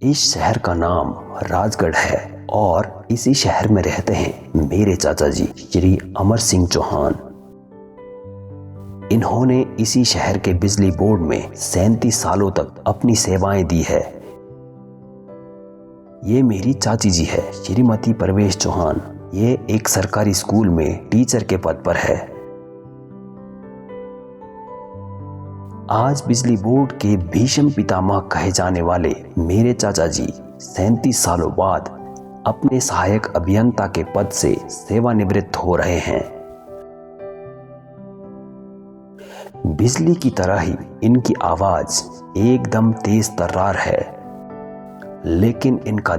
इस शहर का नाम राजगढ़ है और इसी शहर में रहते हैं मेरे चाचा जी श्री अमर सिंह चौहान। इन्होंने इसी शहर के बिजली बोर्ड में 37 सालों तक अपनी सेवाएं दी है। ये मेरी चाची जी है श्रीमती परवेश चौहान। ये एक सरकारी स्कूल में टीचर के पद पर है। आज बिजली बोर्ड के भीष्म पितामह कहे जाने वाले मेरे चाचा जी 37 सालों बाद अपने सहायक अभियंता के पद से सेवानिवृत्त हो रहे हैं। बिजली की तरह ही इनकी आवाज एकदम तेज तर्रार है, लेकिन इनका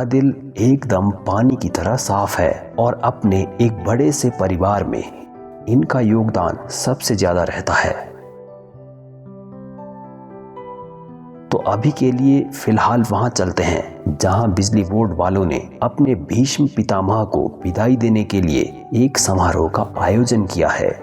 दिल एकदम पानी की तरह साफ है और अपने एक बड़े से परिवार में इनका योगदान सबसे ज्यादा रहता है। तो अभी के लिए फिलहाल वहां चलते हैं जहां बिजली बोर्ड वालों ने अपने भीष्म पितामह को विदाई देने के लिए एक समारोह का आयोजन किया है।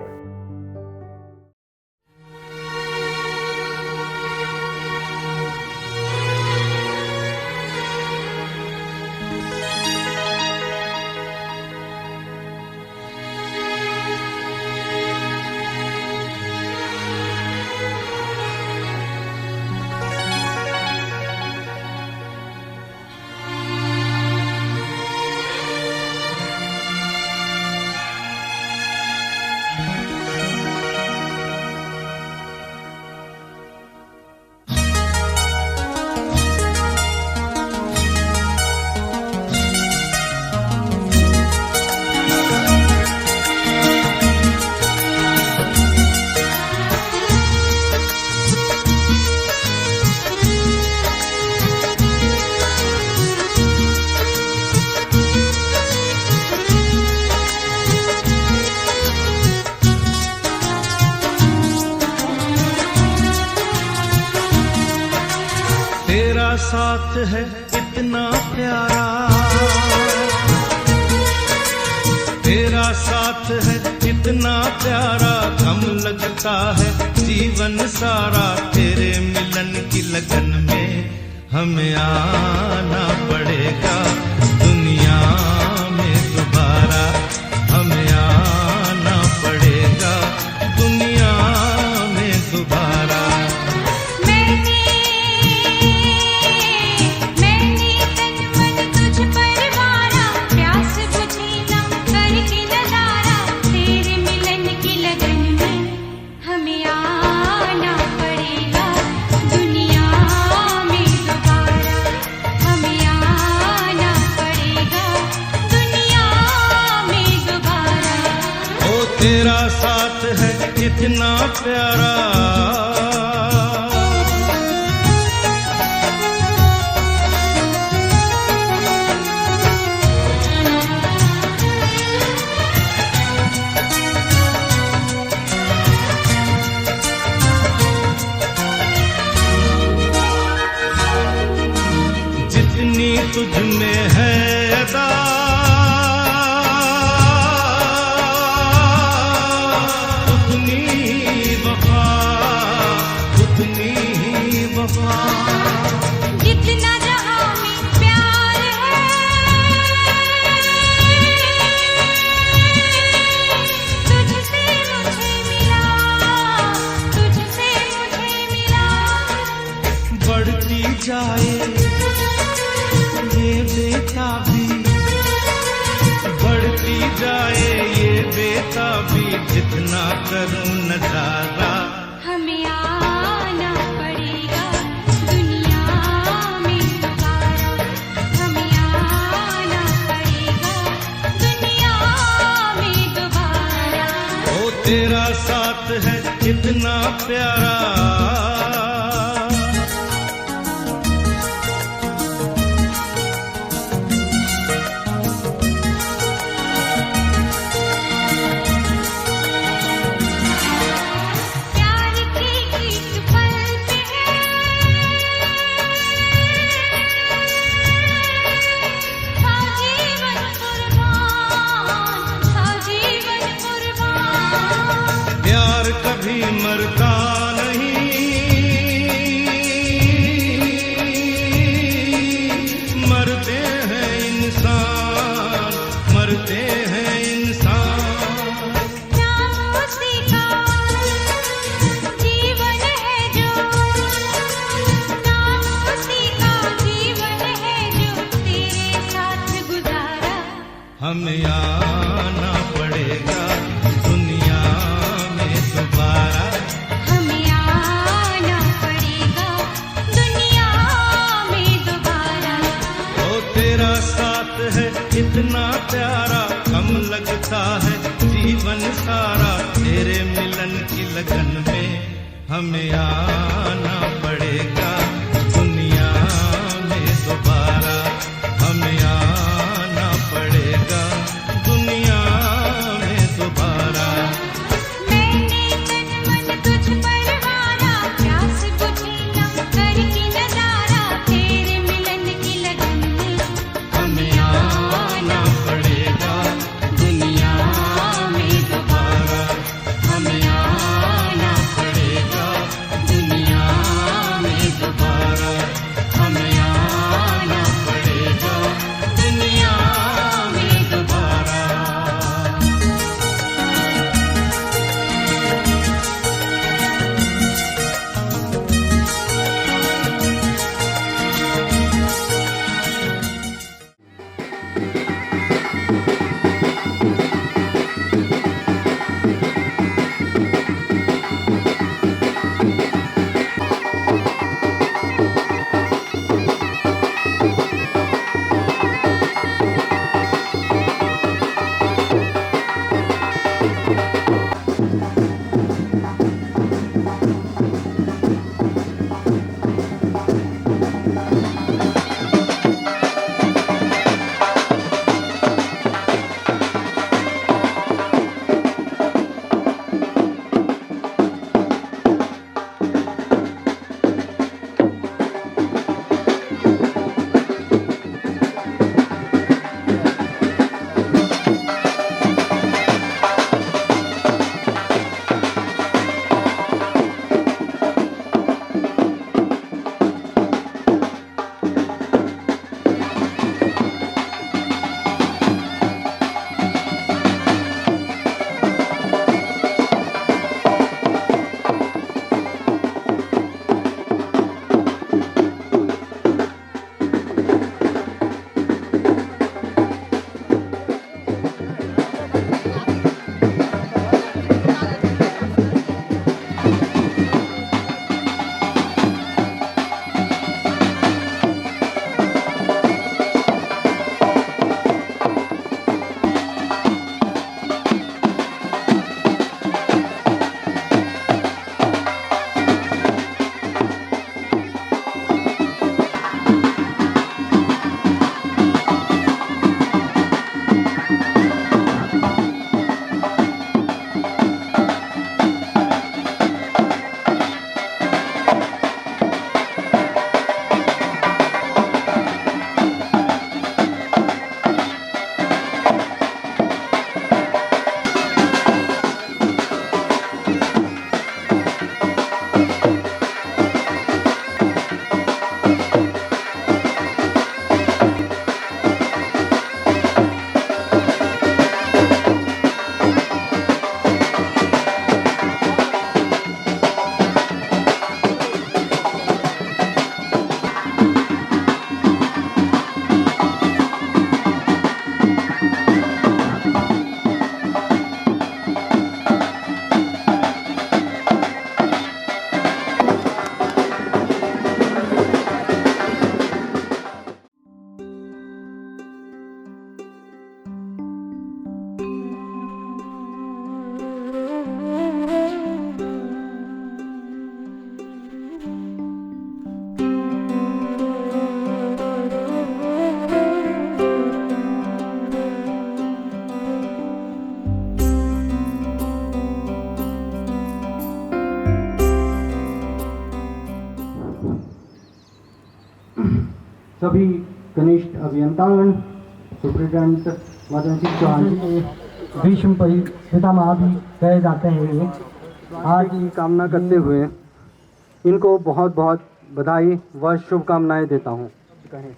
तेरा साथ है इतना प्यारा, तेरा साथ है इतना प्यारा, गम लगता है जीवन सारा। तेरे मिलन की लगन में हमें आना पड़ेगा दुनिया में दोबारा, हमें आना पड़ेगा दुनिया में दोबारा। तेरा साथ है इतना प्यारा, जितनी तुझ में है अदा जितना जहां में प्यार है, तुझसे मुझे मिला, तुझसे मुझे मिला। बढ़ती जाए ये बेताबी, बढ़ती जाए ये बेताबी, जितना करूं नजारा। हमें आना पड़ेगा दुनिया में दोबारा, हमें आना पड़ेगा दुनिया में दोबारा। ओ तेरा साथ है इतना प्यारा, कभी मरता नहीं, हमें आना पड़ेगा दुनिया में दोबारा। हमें आना पड़ेगा दुनिया में दोबारा। ओ तेरा साथ है इतना प्यारा, कम लगता है जीवन सारा, तेरे मिलन की लगन में हमें आना पड़ेगा दुनिया में दोबारा। हमें आना पड़ेगा दुनिया में दोबारा। मैंने तन मन तुझ पर हारा, प्यास बुझी ना करके नजारा, तेरे मिलन की लगन में हमें आना पड़ेगा दुनिया में दोबारा। हमें आना पड़ेगा दुनिया में दोबारा। हमें आना पड़ेगा दुनिया में दोबारा। सभी कनिष्ठ अभियंतागण, सुप्रिटेंडेंट मदन सिंह चौहान जी, भीष्म पितामह भी कहे जाते हैं ये, आज की कामना करते हुए इनको बहुत बहुत बधाई व शुभकामनाएं देता हूँ। कहें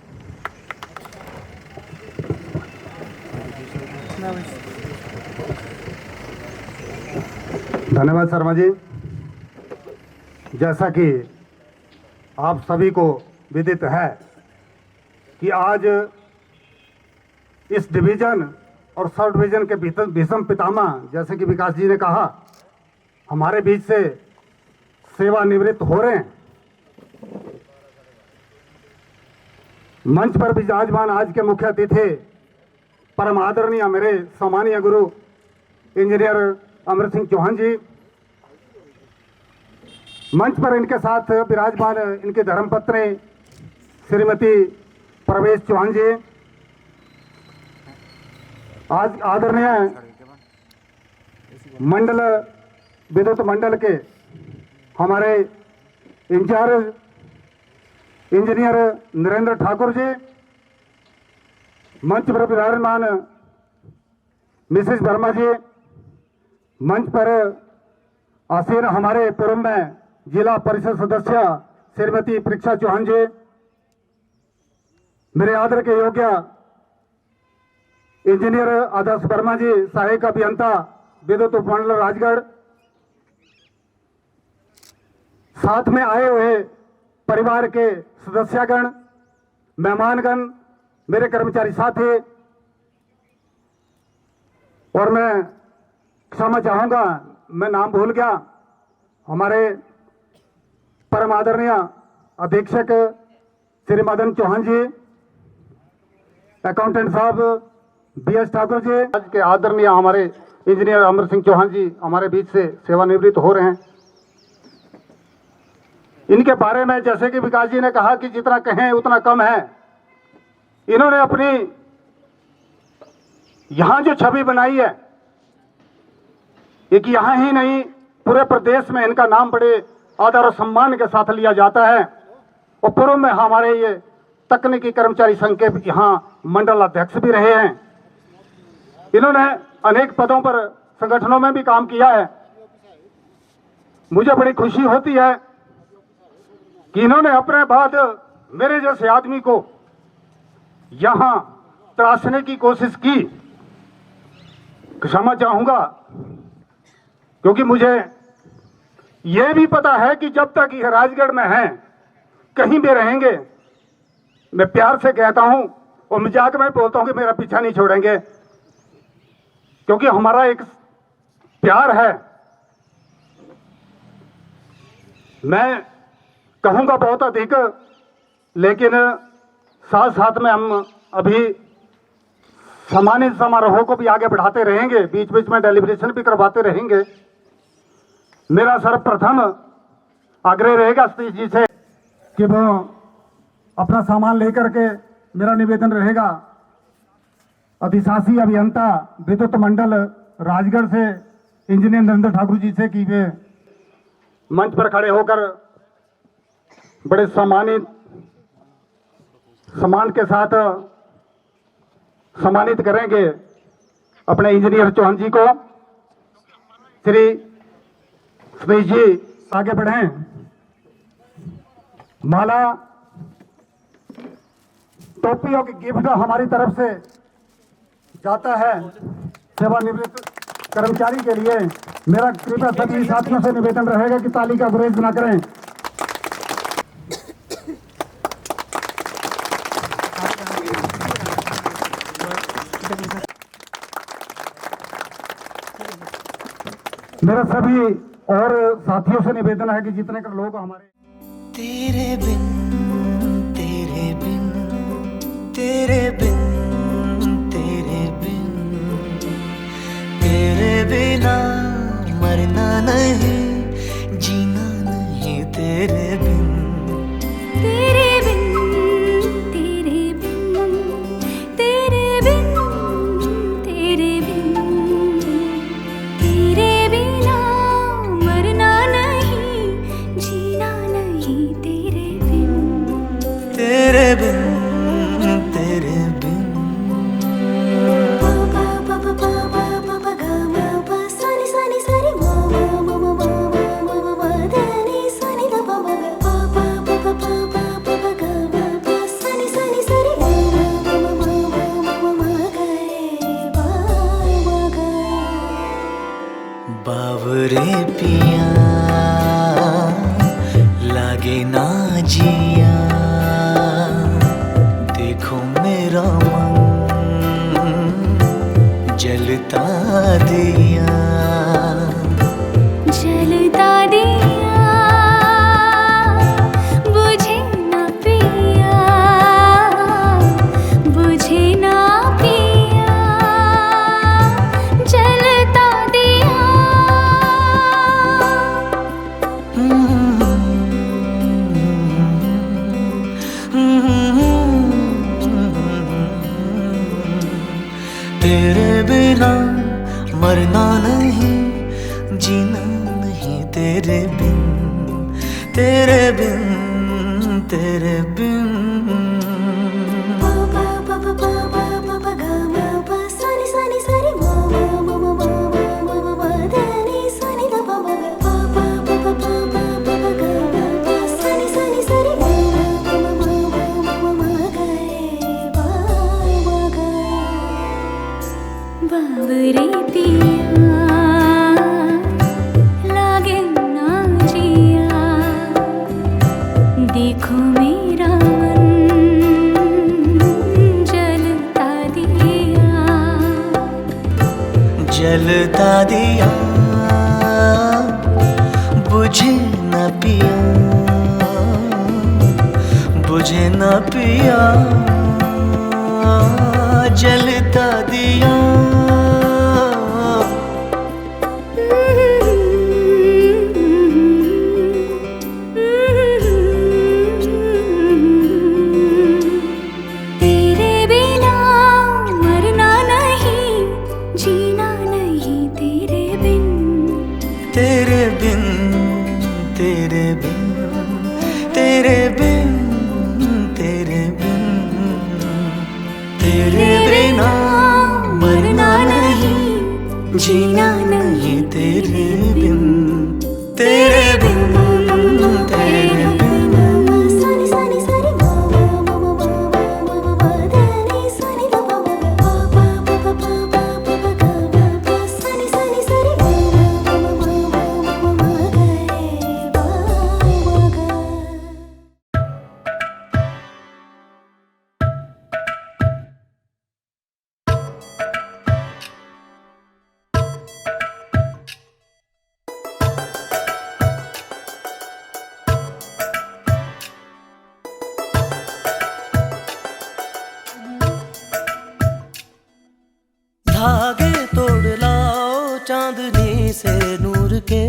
धन्यवाद शर्मा जी। जैसा कि आप सभी को विदित है कि आज इस डिवीज़न और सब डिवीजन के भीषम पितामह जैसे कि विकास जी ने कहा, हमारे बीच से सेवानिवृत्त हो रहे हैं। मंच पर विराजमान आज के मुख्य अतिथि परम आदरणीय मेरे सम्मानीय गुरु इंजीनियर अमृत सिंह चौहान जी, मंच पर इनके साथ विराजमान इनके धर्मपत्नी श्रीमती प्रवेश चौहान जी, आज आदरणीय मंडल विद्युत मंडल के हमारे इंचार्ज इंजीनियर नरेंद्र ठाकुर जी, मंच पर विराजमान मिसेस वर्मा जी, मंच पर आसीन हमारे पूर्व में जिला परिषद सदस्य श्रीमती परीक्षा चौहान जी, मेरे आदर के योग्य इंजीनियर आदर्श वर्मा जी, सहायक अभियंता विद्युत उपमंडल राजगढ़, साथ में आए हुए परिवार के सदस्यगण, मेहमानगण, मेरे कर्मचारी साथी, और मैं क्षमा चाहूंगा मैं नाम भूल गया, हमारे परम आदरणीय अधीक्षक श्री मदन चौहान जी, अकाउंटेंट साहब BS ठाकुर जी, आज के आदरणीय हमारे इंजीनियर अमर सिंह चौहान जी हमारे बीच से सेवानिवृत्त हो रहे हैं। इनके बारे में जैसे कि विकास जी ने कहा कि जितना कहें उतना कम है। इन्होंने अपनी यहां जो छवि बनाई है, एक यहां ही नहीं पूरे प्रदेश में इनका नाम बड़े आदर और सम्मान के साथ लिया जाता है। और पूर्व में हमारे ये तकनीकी कर्मचारी संघ के यहाँ मंडल अध्यक्ष भी रहे हैं। इन्होंने अनेक पदों पर संगठनों में भी काम किया है। मुझे बड़ी खुशी होती है कि इन्होंने अपने बाद मेरे जैसे आदमी को यहां तराशने की कोशिश की। क्षमा चाहूंगा क्योंकि मुझे यह भी पता है कि जब तक ये राजगढ़ में हैं, कहीं भी रहेंगे, मैं प्यार से कहता हूं और मजाक में बोलता हूं कि मेरा पीछा नहीं छोड़ेंगे, क्योंकि हमारा एक प्यार है। मैं कहूंगा बहुत अधिक, लेकिन साथ साथ में हम अभी सम्मानित समारोहों को भी आगे बढ़ाते रहेंगे, बीच बीच में डेलिब्रेशन भी करवाते रहेंगे। मेरा सर्वप्रथम आग्रह रहेगा सतीश जी से कि वो अपना सामान लेकर के, मेरा निवेदन रहेगा अधिशासी अभियंता विद्युत मंडल राजगढ़ से इंजीनियर नरेंद्र ठाकुर जी से कि वे मंच पर खड़े होकर बड़े सम्मान के साथ सम्मानित करेंगे अपने इंजीनियर चौहान जी को। श्री सतीश जी आगे बढ़ें। माला, टोपी और गिफ्ट हमारी तरफ से जाता है सेवानिवृत्त कर्मचारी के लिए। मेरा कृपया सभी साथियों से निवेदन रहेगा कि ताली का गुरेज ना करें। मेरा सभी और साथियों से निवेदन है कि जितने कर लोग हमारे तेरे बिन तेरे बिन तेरे बिन तेरे बिन तेरे बिना मरना नहीं जीना नहीं तेरे बिन तेरे बिन तेरे बिन तेरे बिन तेरे बिन तेरे बिना मरना नहीं जीना नहीं तेरे बिन तेरे बिन तेरे बिन पा पा पा पा पा पा पा पा गा मा पा सनी सनी सनी मा मा मा मा मा मा मा मा धा नी सनी धा पा मा पा पा पा पा पा पा पा पा गा मा पा सनी सनी सनी मा मा मा मा मा मा मा गा रे बा मा गा। बावरे पिया लागे ना जिया दिया, जलता दिया बुझे ना पिया, बुझे ना पिया, जलता दिया। तेरे बिना मरना नहीं, जीना नहीं तेरे बिन, तेरे बिन, तेरे बिन। पा पा पा पा पा पा पा पा गा मा पा सानी सानी सारी मा मा मा मा मा मा मा मा दा नी सानी दा पा मा पा पा पा पा पा पा पा पा गा मा पा सानी सानी सारी मा मा मा मा मा मा मा गा रे बा मा गा। बाबरे पिया लागे ना जिया, देखो मेरा मन जलता दिया, जलता दिया बुझे न पिया, बुझे न पिया, जलता दिया। तेरे बिना मरना नहीं, जीना नहीं तेरे बिन, तेरे बिन, तेरे बिन, तेरे बिन, तेरे बिन, तेरे बिना मरना नहीं, जीना नहीं तेरे बिन, तेरे बिन, तेरे बिन। सानी सानी सारी मा मा मा मा मा मा मा दा नी सानी दा पा मा पा पा पा पा पा पा पा पा गा मा पा सानी सानी सारी मा मा मा मा मा मा मा गा रे बा मा गा। धागे तोड़ लाओ चांदनी से नूर के,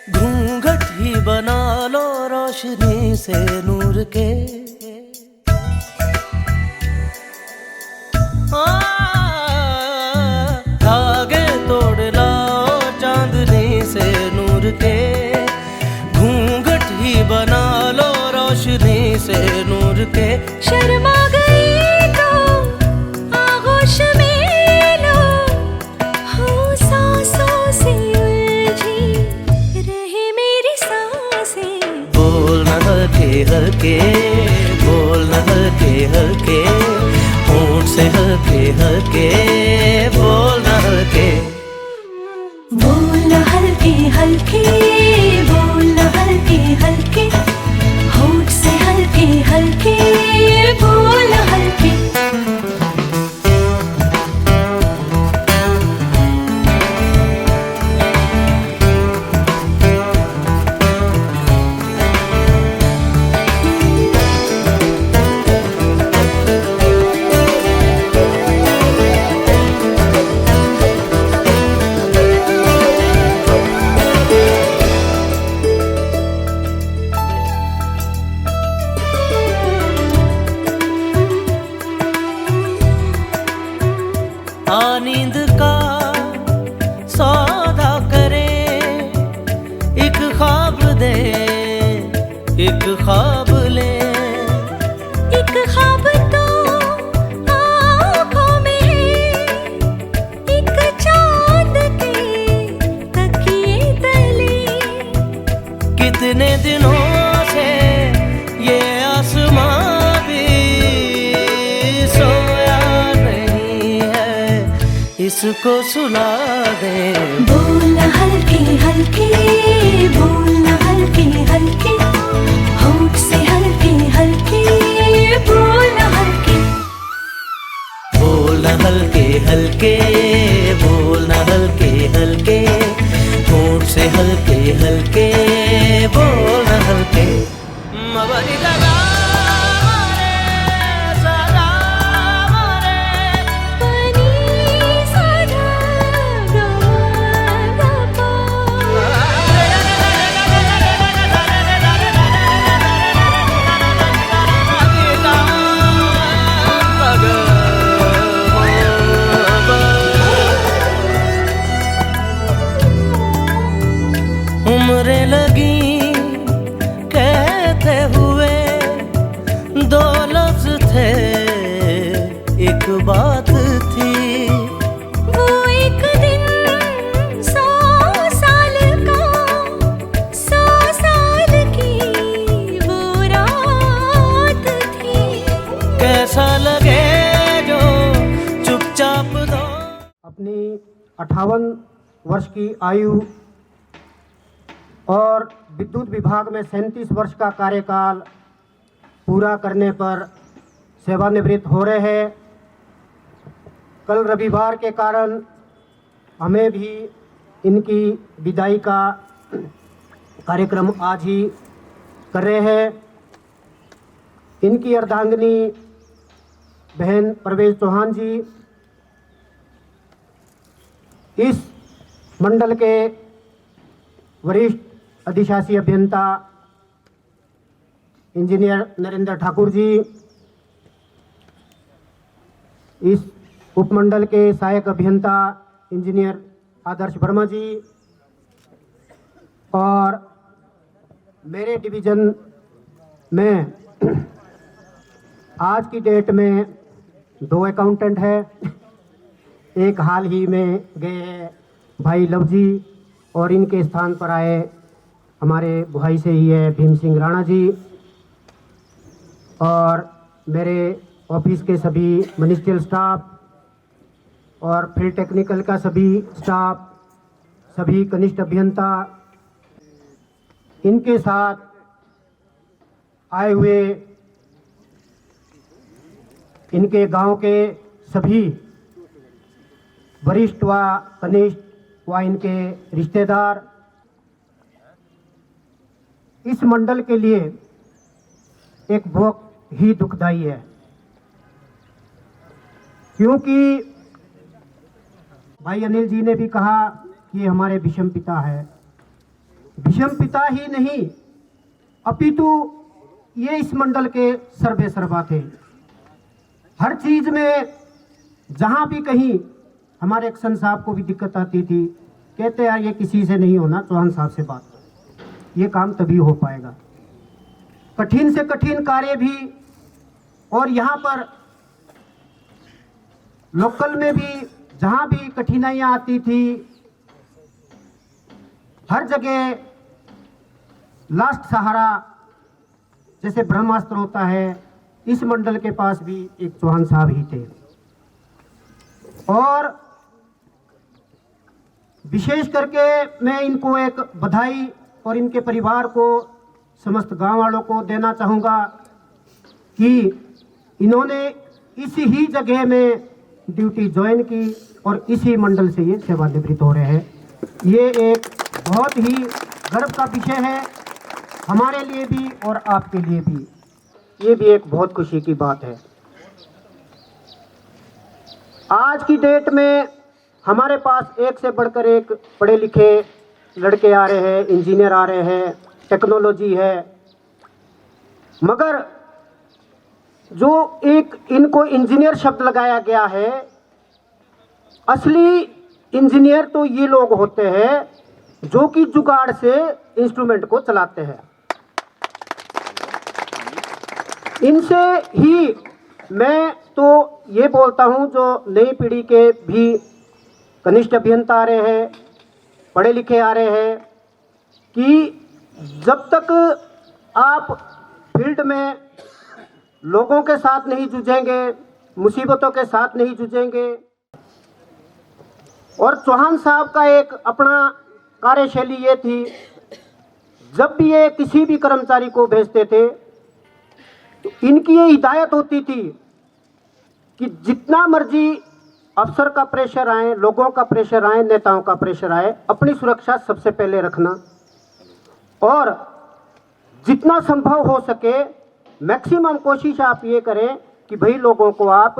घूंघट ही बना लो रोशनी से नूर के। धागे तोड़ लाओ चांदनी से नूर के, घूंघट ही बना लो रोशनी से नूर के। शर्मा गई तो आगोश में लो, हो सांसों से उलझी रहे मेरी सांसें। बोल न हल्के हल्के, बोल न हल्के हल्के, होंठ से हल्के हल्के, बोल न हल्के। बोल हल्के हल्के, बोल हल्के हल्के, होठ से हल्के हल्के, बोल हल्के। नींद का सौदा करे, एक ख्वाब दे, एक ख्वाब ले। एक ख्वाब तो आँखों में है, एक चाँद के तकिए तले। कितने दिनों से ये आसमां भी सोया नहीं है, इसको सुला दे। बोल हल्के हल्के, बोल हल्के हल्के, होठ से हल्के हल्के, बोल मुझसे हल्के हल्के बोलना हल्के मबनी लगा उम्रें लगी कहते हुए दो लफ्ज थे एक बात थी वो एक दिन 100 साल का 100 साल की वो रात थी। कैसा लगे जो चुपचाप दो अपनी 58 वर्ष की आयु और विद्युत विभाग में 37 वर्ष का कार्यकाल पूरा करने पर सेवानिवृत्त हो रहे हैं। कल रविवार के कारण हमें भी इनकी विदाई का कार्यक्रम आज ही कर रहे हैं। इनकी अर्धांगिनी बहन प्रवेश चौहान जी इस मंडल के वरिष्ठ अधिशासी अभियंता इंजीनियर नरेंद्र ठाकुर जी, इस उपमंडल के सहायक अभियंता इंजीनियर आदर्श वर्मा जी और मेरे डिवीज़न में आज की डेट में 2 अकाउंटेंट है। एक हाल ही में गए हैं भाई लव जी और इनके स्थान पर आए हमारे भाई से ही है भीम सिंह राणा जी और मेरे ऑफिस के सभी मिनिस्ट्रियल स्टाफ और फील्ड टेक्निकल का सभी स्टाफ, सभी कनिष्ठ अभियंता, इनके साथ आए हुए इनके गांव के सभी वरिष्ठ व कनिष्ठ व इनके रिश्तेदार, इस मंडल के लिए एक बहुत ही दुखदाई है, क्योंकि भाई अनिल जी ने भी कहा कि ये हमारे विषम पिता है। विषम पिता ही नहीं अपितु ये इस मंडल के सर्वे सर्वा थे। हर चीज में जहां भी कहीं हमारे एक्शन साहब को भी दिक्कत आती थी, कहते यार ये किसी से नहीं होना, चौहान साहब से बात, ये काम तभी हो पाएगा। कठिन से कठिन कार्य भी और यहाँ पर लोकल में भी जहाँ भी कठिनाइयाँ आती थी, हर जगह लास्ट सहारा जैसे ब्रह्मास्त्र होता है, इस मंडल के पास भी एक चौहान साहब ही थे। और विशेष करके मैं इनको एक बधाई और इनके परिवार को, समस्त गांव वालों को देना चाहूँगा कि इन्होंने इसी ही जगह में ड्यूटी ज्वाइन की और इसी मंडल से ये सेवानिवृत्त हो रहे हैं। ये एक बहुत ही गर्व का विषय है हमारे लिए भी और आपके लिए भी, ये भी एक बहुत खुशी की बात है। आज की डेट में हमारे पास एक से बढ़कर एक पढ़े लिखे लड़के आ रहे हैं, इंजीनियर आ रहे हैं, टेक्नोलॉजी है, मगर जो एक इनको इंजीनियर शब्द लगाया गया है, असली इंजीनियर तो ये लोग होते हैं जो कि जुगाड़ से इंस्ट्रूमेंट को चलाते हैं। इनसे ही मैं तो ये बोलता हूँ, जो नई पीढ़ी के भी कनिष्ठ अभियंता आ रहे हैं, पढ़े लिखे आ रहे हैं, कि जब तक आप फील्ड में लोगों के साथ नहीं जुझेंगे, मुसीबतों के साथ नहीं जुझेंगे, और चौहान साहब का एक अपना कार्यशैली ये थी, जब भी ये किसी भी कर्मचारी को भेजते थे तो इनकी ये हिदायत होती थी कि जितना मर्जी अफसर का प्रेशर आए, लोगों का प्रेशर आए, नेताओं का प्रेशर आए, अपनी सुरक्षा सबसे पहले रखना और जितना संभव हो सके मैक्सिमम कोशिश आप ये करें कि भाई लोगों को आप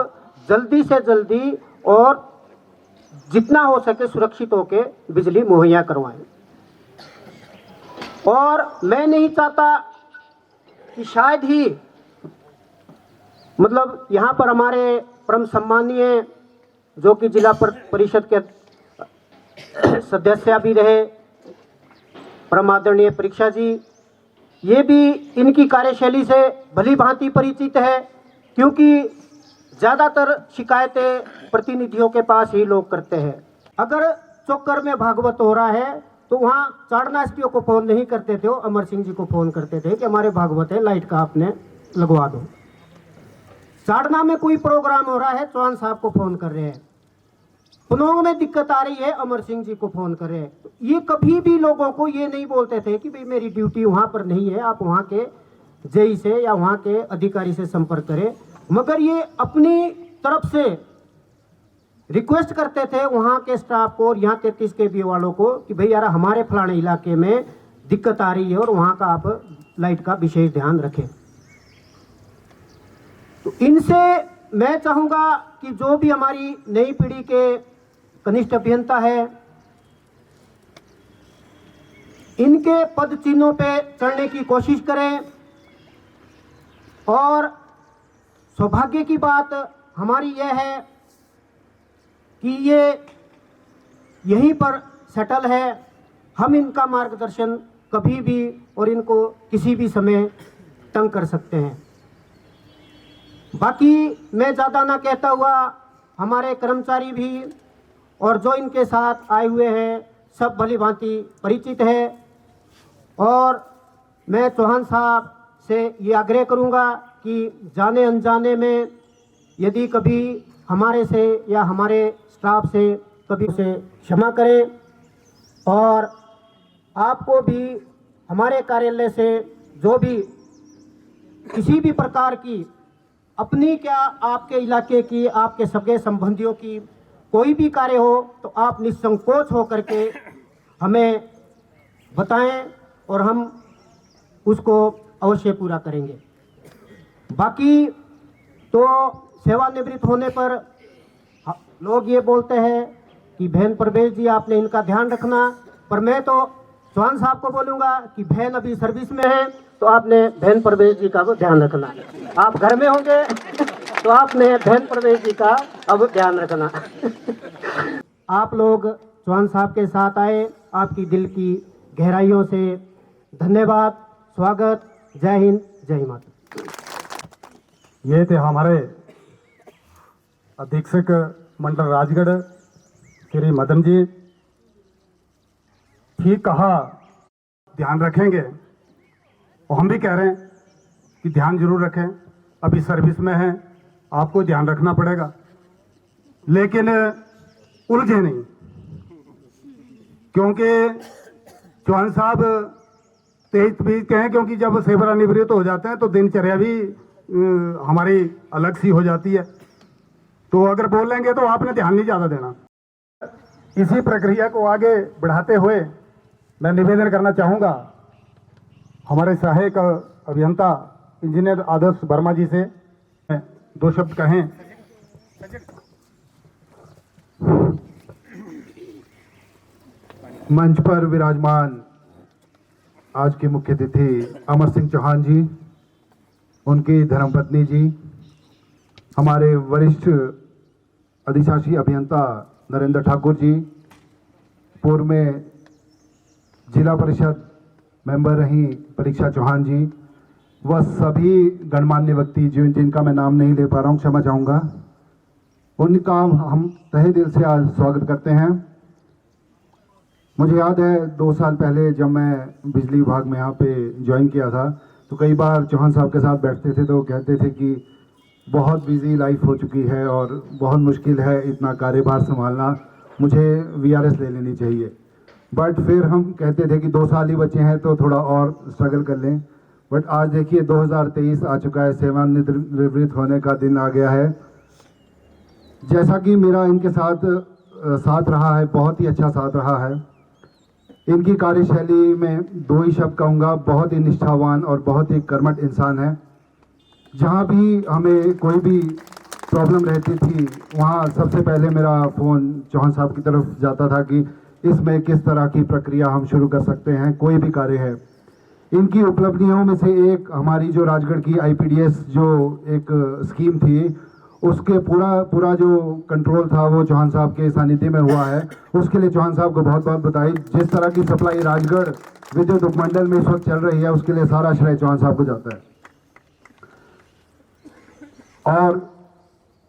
जल्दी से जल्दी और जितना हो सके सुरक्षित होके बिजली मुहैया करवाएं। और मैं नहीं चाहता कि शायद ही मतलब यहाँ पर हमारे परम सम्मानीय जो कि जिला परिषद के सदस्य भी रहे परम आदरणीय परीक्षा जी, ये भी इनकी कार्यशैली से भली भांति परिचित है, क्योंकि ज़्यादातर शिकायतें प्रतिनिधियों के पास ही लोग करते हैं। अगर चौकर में भागवत हो रहा है तो वहाँ चाड़ना एसटीओ को फ़ोन नहीं करते थे, वो अमर सिंह जी को फ़ोन करते थे कि हमारे भागवत है, लाइट का आपने लगवा दो। चाड़ना में कोई प्रोग्राम हो रहा है, चौहान साहब को फ़ोन कर रहे हैं। पुनोंग में दिक्कत आ रही है, अमर सिंह जी को फ़ोन कर रहे हैं। तो ये कभी भी लोगों को ये नहीं बोलते थे कि भाई मेरी ड्यूटी वहाँ पर नहीं है, आप वहाँ के जेई से या वहाँ के अधिकारी से संपर्क करें, मगर ये अपनी तरफ से रिक्वेस्ट करते थे वहाँ के स्टाफ को और यहाँ 33 केवी वालों को कि भाई यार हमारे फलाने इलाके में दिक्कत आ रही है और वहाँ का आप लाइट का विशेष ध्यान रखें। तो इनसे मैं चाहूँगा कि जो भी हमारी नई पीढ़ी के कनिष्ठ अभियंता है, इनके पद चिन्हों पे चढ़ने की कोशिश करें। और सौभाग्य की बात हमारी यह है कि ये यहीं पर सेटल है, हम इनका मार्गदर्शन कभी भी और इनको किसी भी समय तंग कर सकते हैं। बाकी मैं ज़्यादा ना कहता हुआ, हमारे कर्मचारी भी और जो इनके साथ आए हुए हैं सब भली भांति परिचित है, और मैं चौहान साहब से ये आग्रह करूँगा कि जाने अनजाने में यदि कभी हमारे से या हमारे स्टाफ से कभी उसे क्षमा करें, और आपको भी हमारे कार्यालय से जो भी किसी भी प्रकार की अपनी क्या आपके इलाके की, आपके सगे संबंधियों की कोई भी कार्य हो तो आप निसंकोच हो करके हमें बताएं और हम उसको अवश्य पूरा करेंगे। बाकी तो सेवानिवृत्त होने पर लोग ये बोलते हैं कि बहन प्रवेश जी आपने इनका ध्यान रखना, पर मैं तो चौहान साहब को बोलूँगा कि बहन अभी सर्विस में है तो आपने बहन प्रवेश जी का वो ध्यान रखना। आप घर में होंगे तो आपने बहन प्रवेश जी का अब ध्यान रखना। आप लोग चौहान साहब के साथ आए, आपकी दिल की गहराइयों से धन्यवाद, स्वागत, जय हिंद, जय माता। ये थे हमारे अधीक्षक मंडल राजगढ़ श्री मदन जी। ठीक कहा, ध्यान रखेंगे, और हम भी कह रहे हैं कि ध्यान जरूर रखें। अभी सर्विस में हैं, आपको ध्यान रखना पड़ेगा, लेकिन उलझे नहीं, क्योंकि चौहान साहब तेज बीज के हैं, क्योंकि जब सेवानिवृत्त हो जाते हैं तो दिनचर्या भी हमारी अलग सी हो जाती है। तो अगर बोलेंगे तो आपने ध्यान नहीं ज़्यादा देना। इसी प्रक्रिया को आगे बढ़ाते हुए मैं निवेदन करना चाहूँगा हमारे सहायक अभियंता इंजीनियर आदर्श वर्मा जी से दो शब्द कहें। मंच पर विराजमान आज के मुख्य अतिथि अमर सिंह चौहान जी, उनकी धर्मपत्नी जी, हमारे वरिष्ठ अधिशासी अभियंता नरेंद्र ठाकुर जी, पूर्व में जिला परिषद मेंबर रही परीक्षा चौहान जी, वह सभी गणमान्य व्यक्ति जिनका मैं नाम नहीं ले पा रहा हूँ, क्षमा चाहूँगा, उनका हम तहे दिल से आज स्वागत करते हैं। मुझे याद है 2 साल पहले जब मैं बिजली विभाग में यहाँ पे ज्वाइन किया था तो कई बार चौहान साहब के साथ बैठते थे तो कहते थे कि बहुत बिजी लाइफ हो चुकी है और बहुत मुश्किल है इतना कार्यभार संभालना, मुझे वीआरएस ले लेनी चाहिए। बट फिर हम कहते थे कि 2 साल ही बचे हैं तो थोड़ा और स्ट्रगल कर लें। बट आज देखिए 2023 आ चुका है, सेवानिवृत्त होने का दिन आ गया है। जैसा कि मेरा इनके साथ रहा है, बहुत ही अच्छा साथ रहा है। इनकी कार्यशैली में दो ही शब्द कहूँगा, बहुत ही निष्ठावान और बहुत ही कर्मठ इंसान है। जहाँ भी हमें कोई भी प्रॉब्लम रहती थी वहाँ सबसे पहले मेरा फ़ोन चौहान साहब की तरफ जाता था कि इसमें किस तरह की प्रक्रिया हम शुरू कर सकते हैं, कोई भी कार्य है। इनकी उपलब्धियों में से एक हमारी जो राजगढ़ की IPDS जो एक स्कीम थी, उसके पूरा जो कंट्रोल था वो चौहान साहब के सानिध्य में हुआ है। उसके लिए चौहान साहब को बहुत बहुत बधाई। जिस तरह की सप्लाई राजगढ़ विद्युत उपमंडल में इस वक्त चल रही है, उसके लिए सारा श्रेय चौहान साहब को जाता है। और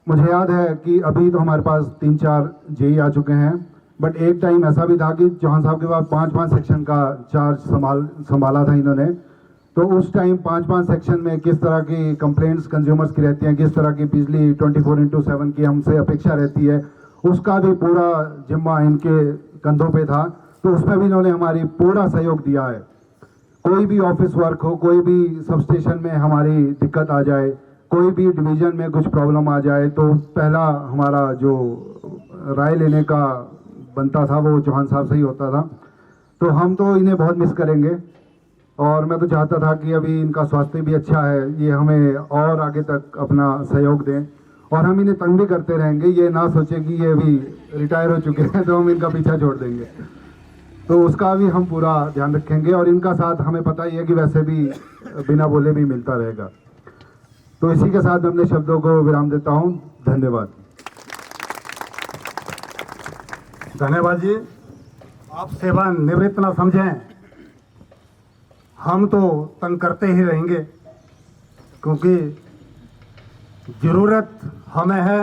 मुझे याद है कि अभी तो हमारे पास 3-4 JE आ चुके हैं, बट एक टाइम ऐसा भी था कि चौहान साहब के पास 5-5 सेक्शन का चार्ज संभाला था इन्होंने। तो उस टाइम 5-5 सेक्शन में किस तरह की कंप्लेंट्स कंज्यूमर्स की रहती हैं, किस तरह की बिजली 24/7 की हमसे अपेक्षा रहती है, उसका भी पूरा जिम्मा इनके कंधों पे था। तो उसमें भी इन्होंने हमारी पूरा सहयोग दिया है। कोई भी ऑफिस वर्क हो, कोई भी सब स्टेशन में हमारी दिक्कत आ जाए, कोई भी डिवीज़न में कुछ प्रॉब्लम आ जाए, तो पहला हमारा जो राय लेने का बनता था वो चौहान साहब से ही होता था। तो हम तो इन्हें बहुत मिस करेंगे और मैं तो चाहता था कि अभी इनका स्वास्थ्य भी अच्छा है, ये हमें और आगे तक अपना सहयोग दें और हम इन्हें तंग भी करते रहेंगे। ये ना सोचे कि ये अभी रिटायर हो चुके हैं तो हम इनका पीछा छोड़ देंगे, तो उसका भी हम पूरा ध्यान रखेंगे। और इनका साथ हमें पता ही है कि वैसे भी बिना बोले भी मिलता रहेगा। तो इसी के साथ मैं अपने शब्दों को विराम देता हूँ। धन्यवाद। धन्यवाद जी। आप सेवा निवृत्त ना समझें, हम तो तंग करते ही रहेंगे क्योंकि ज़रूरत हमें है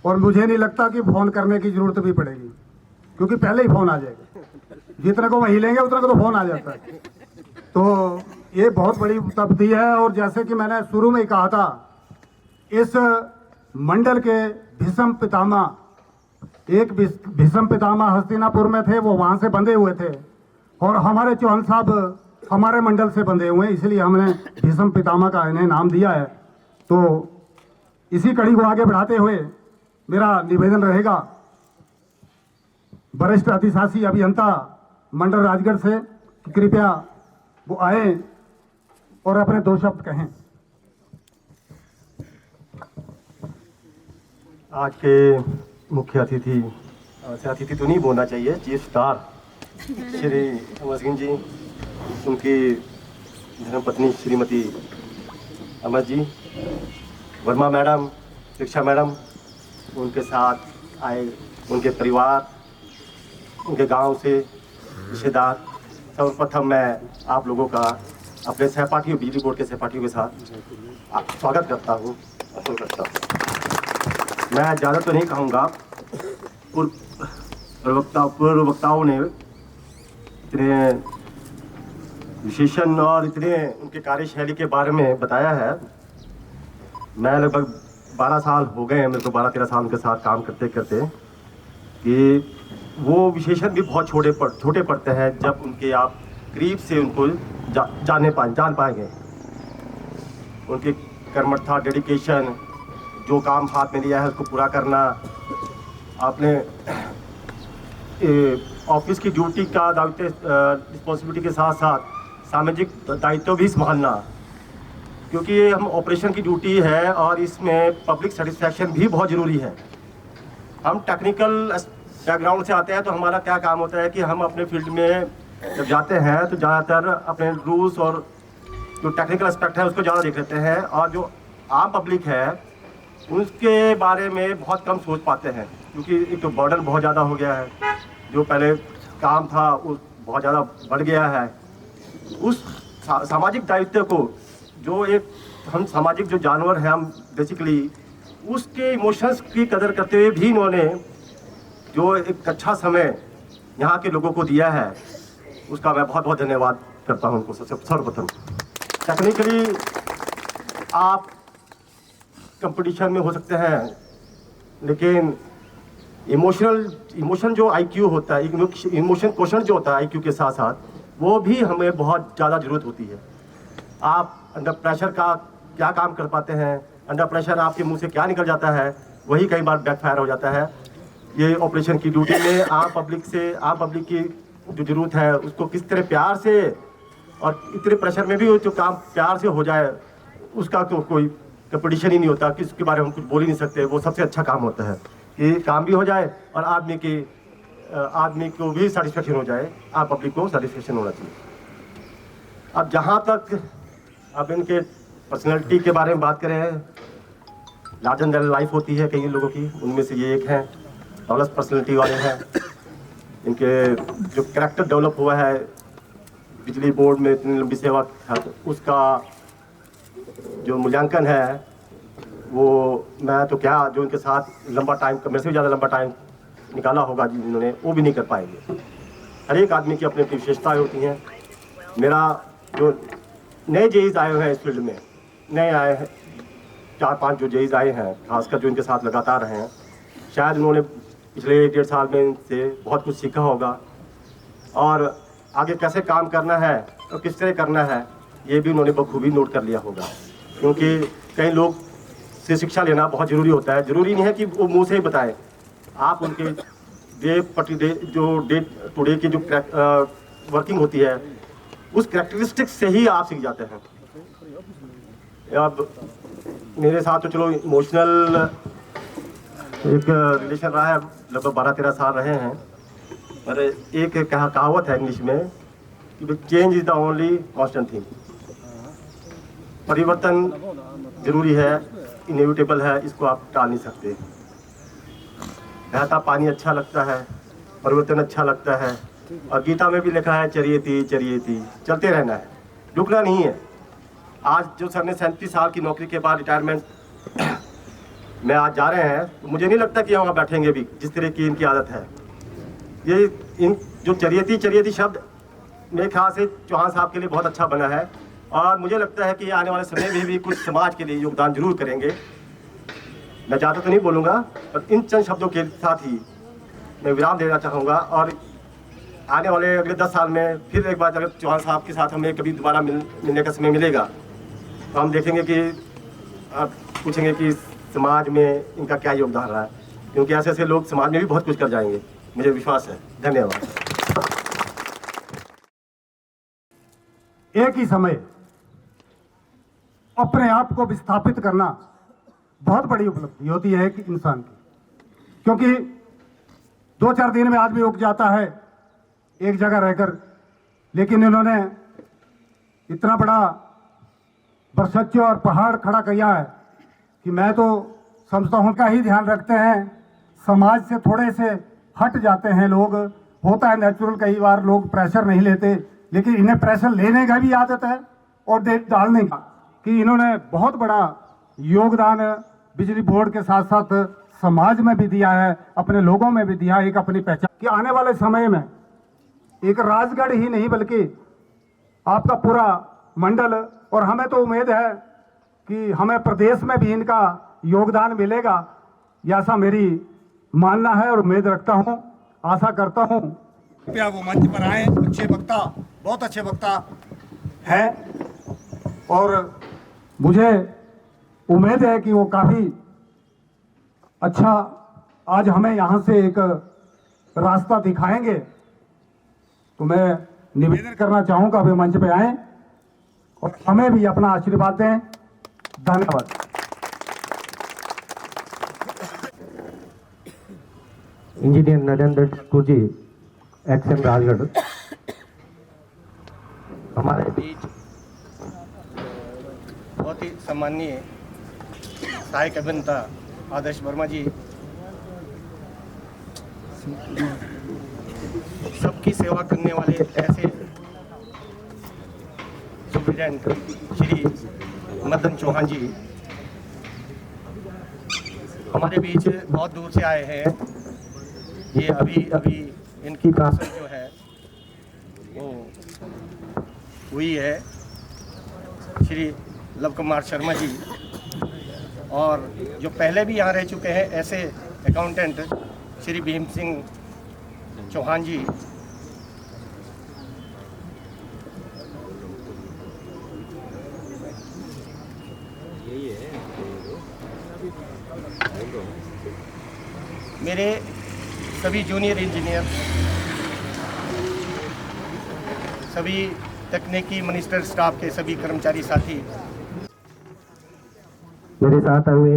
और मुझे नहीं लगता कि फ़ोन करने की ज़रूरत भी पड़ेगी क्योंकि पहले ही फ़ोन आ जाएगा। जितने को वही लेंगे उतना को तो फ़ोन आ जाता है। तो ये बहुत बड़ी उपलब्धि है। और जैसे कि मैंने शुरू में ही कहा था, इस मंडल के भीष्म पितामह, एक भीष्म पितामह हस्तिनापुर में थे, वो वहाँ से बंधे हुए थे और हमारे चौहान साहब हमारे मंडल से बंधे हुए हैं, इसलिए हमने भीष्म पितामह का इन्हें नाम दिया है। तो इसी कड़ी को आगे बढ़ाते हुए मेरा निवेदन रहेगा वरिष्ठ अधिशासी अभियंता मंडल राजगढ़ से कि कृपया वो आए और अपने 2 शब्द कहें। आज के मुख्य अतिथि तो नहीं बोलना चाहिए, चीफ स्टार श्री अमर सिंह जी, उनकी धर्मपत्नी श्रीमती अमर जी, वर्मा मैडम, शिक्षा मैडम, उनके साथ आए उनके परिवार, उनके गांव से रिश्तेदार, सर्वप्रथम मैं आप लोगों का अपने सहपाठियों, बिजली बोर्ड के सहपाठियों के साथ स्वागत करता हूँ। मैं ज़्यादा तो नहीं कहूँगा, पूर्व वक्ताओं ने इतने विशेषण और इतने उनके कार्यशैली के बारे में बताया है। मैं लगभग 12 साल हो गए हैं मेरे को, 12-13 साल उनके साथ काम करते करते, कि वो विशेषण भी बहुत छोटे पड़ते हैं जब उनके आप करीब से उनको जान पाएंगे। उनकी कर्मठता, डेडिकेशन, जो काम हाथ में लिया है उसको पूरा करना, आपने ऑफिस की ड्यूटी का दायित्व, रिस्पॉन्सिबिलिटी के साथ साथ सामाजिक दायित्व भी संभालना, क्योंकि ये हम ऑपरेशन की ड्यूटी है और इसमें पब्लिक सेटिस्फैक्शन भी बहुत ज़रूरी है। हम टेक्निकल बैकग्राउंड से आते हैं तो हमारा क्या काम होता है कि हम अपने फील्ड में जब जाते हैं तो ज़्यादातर अपने रूल्स और जो टेक्निकल एस्पेक्ट है उसको ज़्यादा देख लेते हैं और जो आम पब्लिक है उसके बारे में बहुत कम सोच पाते हैं, क्योंकि एक तो बर्डन बहुत ज़्यादा हो गया है, जो पहले काम था वो बहुत ज़्यादा बढ़ गया है। उस सामाजिक दायित्व को, जो एक हम सामाजिक जो जानवर हैं हम बेसिकली, उसके इमोशंस की कदर करते हुए भी इन्होंने जो एक अच्छा समय यहाँ के लोगों को दिया है उसका मैं बहुत बहुत धन्यवाद करता हूँ उनको। सर्वप्रथम टेक्निकली आप कंपटीशन में हो सकते हैं, लेकिन इमोशन जो IQ होता है, इमोशन क्वेश्चन जो होता है IQ के साथ साथ, वो भी हमें बहुत ज़्यादा ज़रूरत होती है। आप अंडर प्रेशर का क्या काम कर पाते हैं, अंडर प्रेशर आपके मुंह से क्या निकल जाता है, वही कई बार बैकफायर हो जाता है। ये ऑपरेशन की ड्यूटी में आम पब्लिक की जो ज़रूरत है उसको किस तरह प्यार से और इतने प्रेशर में भी जो काम प्यार से हो जाए, उसका तो कोई कंपटीशन ही नहीं होता कि उसके बारे में हम कुछ बोल ही नहीं सकते। वो सबसे अच्छा काम होता है कि काम भी हो जाए और आदमी को भी सेटिस्फेक्शन हो जाए, आम पब्लिक को सेटिस्फेक्शन होना चाहिए। अब जहाँ तक अब इनके पर्सनैलिटी के बारे में बात करें, लार्जर देन लाइफ होती है कई लोगों की, उनमें से ये एक हैं, डॉलर्स पर्सनैलिटी वाले हैं। इनके जो कैरेक्टर डेवलप हुआ है बिजली बोर्ड में इतनी लंबी सेवा, उसका जो मूल्यांकन है वो मैं तो क्या, जो इनके साथ लंबा टाइम, मेरे से भी ज़्यादा लंबा टाइम निकाला होगा जिन्होंने, वो भी नहीं कर पाएंगे। हर एक आदमी की अपनी अपनी विशेषताएँ होती हैं। मेरा जो नए जेईज आए हुए हैं इस फील्ड में, नए आए हैं 4-5 जो जेईज आए हैं, खासकर जो इनके साथ लगातार रहे हैं, शायद उन्होंने पिछले 1-1.5 साल में इनसे बहुत कुछ सीखा होगा और आगे कैसे काम करना है और किस तरह करना है ये भी उन्होंने बखूबी नोट कर लिया होगा। क्योंकि कई लोग से शिक्षा लेना बहुत ज़रूरी होता है। ज़रूरी नहीं है कि वो मुँह से ही बताएं, आप उनके जो डे टू डे की जो वर्किंग होती है उस कैरेक्टरिस्टिक्स से ही आप सीख जाते हैं। अब मेरे साथ तो चलो इमोशनल एक रिलेशन रहा है, लगभग 12-13 साल रहे हैं, पर एक कहावत है इंग्लिश में कि change is the only constant thing. परिवर्तन जरूरी है, इनएविटेबल है, इसको आप टाल नहीं सकते। बहता पानी अच्छा लगता है, परिवर्तन अच्छा लगता है, और गीता में भी लिखा है चरियेति चरियेति, चलते रहना है, रुकना नहीं है। आज जो सर ने 37 साल की नौकरी के बाद रिटायरमेंट में आज जा रहे हैं, तो मुझे नहीं लगता कि वहाँ बैठेंगे भी, जिस तरह की इनकी आदत है। ये इन जो चरियेति शब्द मेरे ख्याल से चौहान साहब के लिए बहुत अच्छा बना है, और मुझे लगता है कि आने वाले समय में भी कुछ समाज के लिए योगदान जरूर करेंगे। मैं ज़्यादा तो नहीं बोलूँगा, पर इन चंद शब्दों के साथ ही मैं विराम देना चाहूँगा। और आने वाले अगले 10 साल में फिर एक बार अगर चौहान साहब के साथ हमें कभी दोबारा मिलने का समय मिलेगा, तो हम देखेंगे कि आप पूछेंगे कि समाज में इनका क्या योगदान रहा है, क्योंकि ऐसे ऐसे लोग समाज में भी बहुत कुछ कर जाएंगे, मुझे विश्वास है। धन्यवाद। एक ही समय अपने आप को विस्थापित करना बहुत बड़ी उपलब्धि होती है एक इंसान की, क्योंकि 2-4 दिन में आदमी उग जाता है एक जगह रहकर, लेकिन इन्होंने इतना बड़ा बरसच्चो और पहाड़ खड़ा किया है कि मैं तो समझता हूँ का ही ध्यान रखते हैं, समाज से थोड़े से हट जाते हैं लोग। होता है नेचुरल, कई बार लोग प्रेशर नहीं लेते, लेकिन इन्हें प्रेशर लेने का भी आदत है और डालने का, कि इन्होंने बहुत बड़ा योगदान बिजली बोर्ड के साथ साथ समाज में भी दिया है, अपने लोगों में भी दिया है, एक अपनी पहचान कि आने वाले समय में एक राजगढ़ ही नहीं बल्कि आपका पूरा मंडल, और हमें तो उम्मीद है कि हमें प्रदेश में भी इनका योगदान मिलेगा, ऐसा मेरी मानना है और उम्मीद रखता हूं, आशा करता हूं। कृपया वो मंच पर आए, अच्छे वक्ता, बहुत अच्छे वक्ता हैं, और मुझे उम्मीद है कि वो काफ़ी अच्छा आज हमें यहाँ से एक रास्ता दिखाएंगे। तो मैं निवेदन करना चाहूँगा वे मंच पे आएं और हमें भी अपना आशीर्वाद दें। धन्यवाद। इंजीनियर नरेंद्र ठाकुर जी, एक्सएम राजगढ़, हमारे बीच बहुत ही सम्माननीय सहायक अभियंता आदर्श वर्मा जी, सबकी सेवा करने वाले ऐसे सुप्रिटेंडेंट श्री मदन चौहान जी हमारे बीच बहुत दूर से आए हैं। ये अभी इनकी ट्रांसफर जो है वो हुई है। श्री लव कुमार शर्मा जी, और जो पहले भी यहाँ रह चुके हैं ऐसे अकाउंटेंट श्री भीम सिंह चौहान जी, मेरे सभी जूनियर इंजीनियर, सभी तकनीकी मिनिस्टर स्टाफ के सभी कर्मचारी साथी, मेरे साथ हुए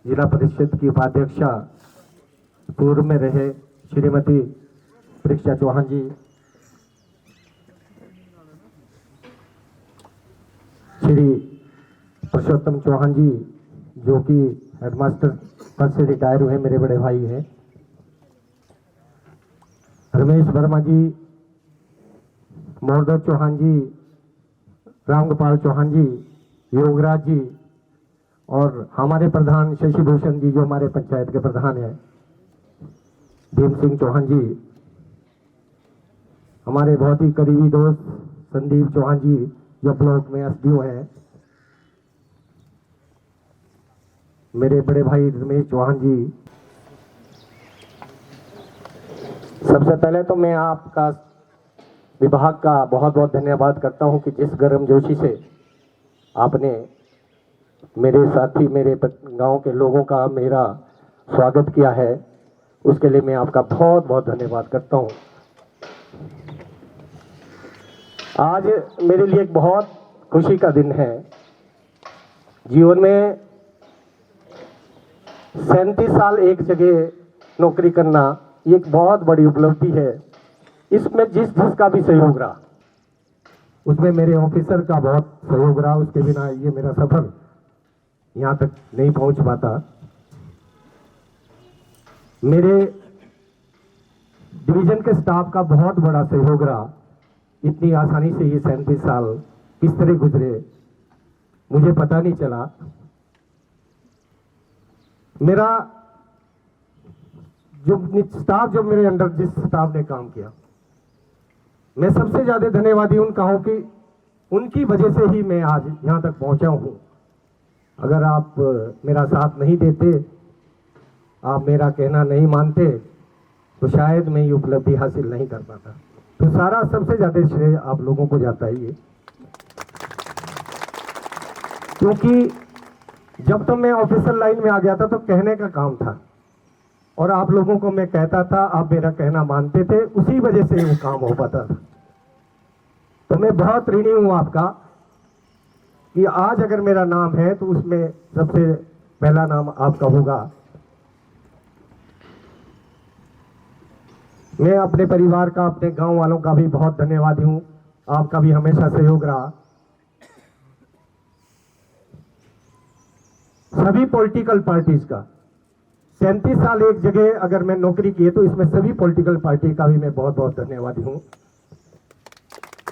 जिला परिषद की उपाध्यक्षा पूर्व में रहे श्रीमती परीक्षा चौहान जी, श्री पुरुषोत्तम चौहान जी जो कि हेडमास्टर पद से रिटायर हुए मेरे बड़े भाई हैं, रमेश वर्मा जी, मोहम्मद चौहान जी, रामगोपाल चौहान जी, योगराज जी और हमारे प्रधान शशि भूषण जी जो हमारे पंचायत के प्रधान हैं, भीम सिंह चौहान जी, हमारे बहुत ही करीबी दोस्त संदीप चौहान जी जो ब्लॉक में एसडीओ हैं, मेरे बड़े भाई रमेश चौहान जी। सबसे पहले तो मैं आपका विभाग का बहुत बहुत धन्यवाद करता हूं कि जिस गर्मजोशी से आपने मेरे साथी, मेरे गांव के लोगों का मेरा स्वागत किया है, उसके लिए मैं आपका बहुत बहुत धन्यवाद करता हूं। आज मेरे लिए एक बहुत खुशी का दिन है। जीवन में 37 साल एक जगह नौकरी करना ये एक बहुत बड़ी उपलब्धि है। इसमें जिसका भी सहयोग रहा, उसमें मेरे ऑफिसर का बहुत सहयोग रहा, उसके बिना ये मेरा सफर यहाँ तक नहीं पहुँच पाता। मेरे डिवीजन के स्टाफ का बहुत बड़ा सहयोग रहा। इतनी आसानी से ये 37 साल किस तरह गुजरे मुझे पता नहीं चला। मेरा जो स्टाफ, जो मेरे अंडर जिस स्टाफ ने काम किया, मैं सबसे ज्यादा धन्यवादी उनका हूं कि उनकी वजह से ही मैं आज यहां तक पहुंचा हूं। अगर आप मेरा साथ नहीं देते, आप मेरा कहना नहीं मानते, तो शायद मैं ये उपलब्धि हासिल नहीं कर पाता। तो सारा सबसे ज्यादा श्रेय आप लोगों को जाता है ये, क्योंकि जब तो मैं ऑफिसर लाइन में आ गया था तो कहने का काम था और आप लोगों को मैं कहता था, आप मेरा कहना मानते थे, उसी वजह से वो काम हो पाता था। तो मैं बहुत ऋणी हूं आपका कि आज अगर मेरा नाम है तो उसमें सबसे पहला नाम आपका होगा। मैं अपने परिवार का, अपने गांव वालों का भी बहुत धन्यवादी हूं। आपका भी हमेशा सहयोग रहा। सभी पॉलिटिकल पार्टीज का, 37 साल एक जगह अगर मैं नौकरी की है तो इसमें सभी पॉलिटिकल पार्टी का भी मैं बहुत बहुत धन्यवादी हूं।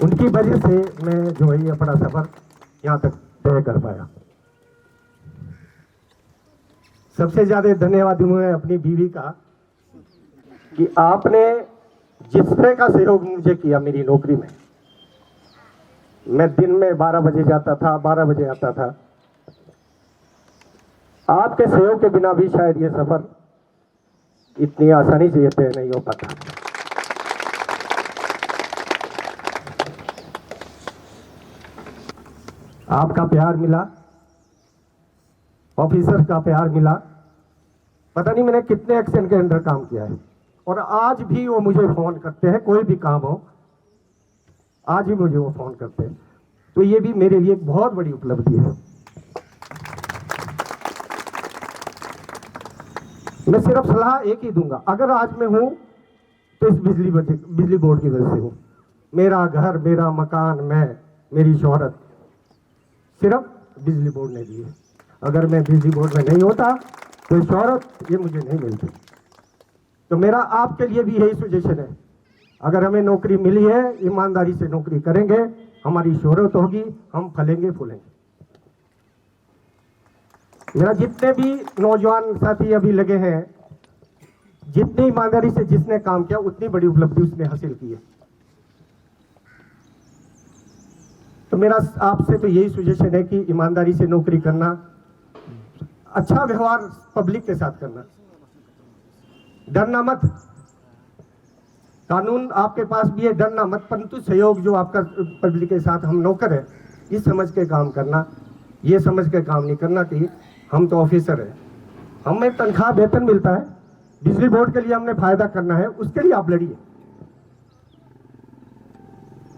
उनकी वजह से मैं जो है अपना सफर यहां तक तय कर पाया। सबसे ज्यादा धन्यवादी हूं मैं अपनी बीवी का कि आपने जिस तरह का सहयोग मुझे किया मेरी नौकरी में। मैं दिन में 12 बजे जाता था, 12 बजे आता था। आपके सहयोग के बिना भी शायद ये सफर इतनी आसानी से तय नहीं हो पाता। आपका प्यार मिला, ऑफिसर का प्यार मिला। पता नहीं मैंने कितने एक्शन के अंदर काम किया है और आज भी वो मुझे फोन करते हैं, कोई भी काम हो आज भी मुझे वो फोन करते हैं। तो ये भी मेरे लिए एक बहुत बड़ी उपलब्धि है। मैं सिर्फ सलाह एक ही दूंगा, अगर आज मैं हूं तो इस बिजली बोर्ड की वजह से हूं। मेरा घर, मेरा मकान, मेरी शोहरत सिर्फ बिजली बोर्ड ने दी है। अगर मैं बिजली बोर्ड में नहीं होता तो शोहरत ये मुझे नहीं मिलती। तो मेरा आपके लिए भी यही सजेशन है, अगर हमें नौकरी मिली है ईमानदारी से नौकरी करेंगे, हमारी शोहरत होगी, हम फलेंगे फूलेंगे। मेरा जितने भी नौजवान साथी अभी लगे हैं, जितनी ईमानदारी से जिसने काम किया उतनी बड़ी उपलब्धि उसने हासिल की है। तो मेरा आपसे तो यही सजेशन है कि ईमानदारी से नौकरी करना, अच्छा व्यवहार पब्लिक के साथ करना, डरना मत। कानून आपके पास भी है, डरना मत, परंतु सहयोग जो आपका पब्लिक के साथ हम नौकर है, इस समझ के काम करना, ये समझ के काम नहीं करना कि हम तो ऑफिसर हैं, हमें तनख्वाह वेतन मिलता है, बिजली बोर्ड के लिए हमने फायदा करना है, उसके लिए आप लड़िए।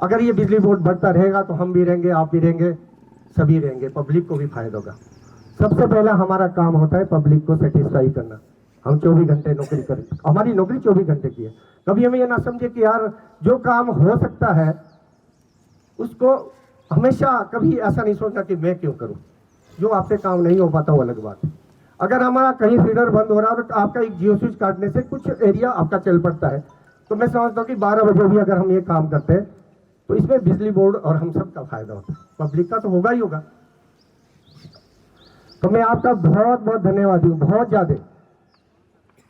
अगर ये बिजली बोर्ड बढ़ता रहेगा तो हम भी रहेंगे, आप भी रहेंगे, सभी रहेंगे, पब्लिक को भी फायदा होगा। सबसे पहला हमारा काम होता है पब्लिक को सेटिस्फाई करना। हम 24 घंटे नौकरी करें, हमारी नौकरी 24 घंटे की है। कभी हमें ये ना समझे कि यार जो काम हो सकता है उसको हमेशा कभी ऐसा नहीं सोचना कि मैं क्यों करूं। जो आपसे काम नहीं हो पाता वो अलग बात है। अगर हमारा कहीं फीडर बंद हो रहा है और आपका एक जियो स्विच काटने से कुछ एरिया आपका चल पड़ता है, तो मैं समझता हूँ कि 12 बजे भी अगर हम ये काम करते हैं तो इसमें बिजली बोर्ड और हम सब का फायदा होता है, पब्लिक का तो होगा ही होगा। तो मैं आपका बहुत बहुत धन्यवाद हूँ, बहुत ज़्यादा।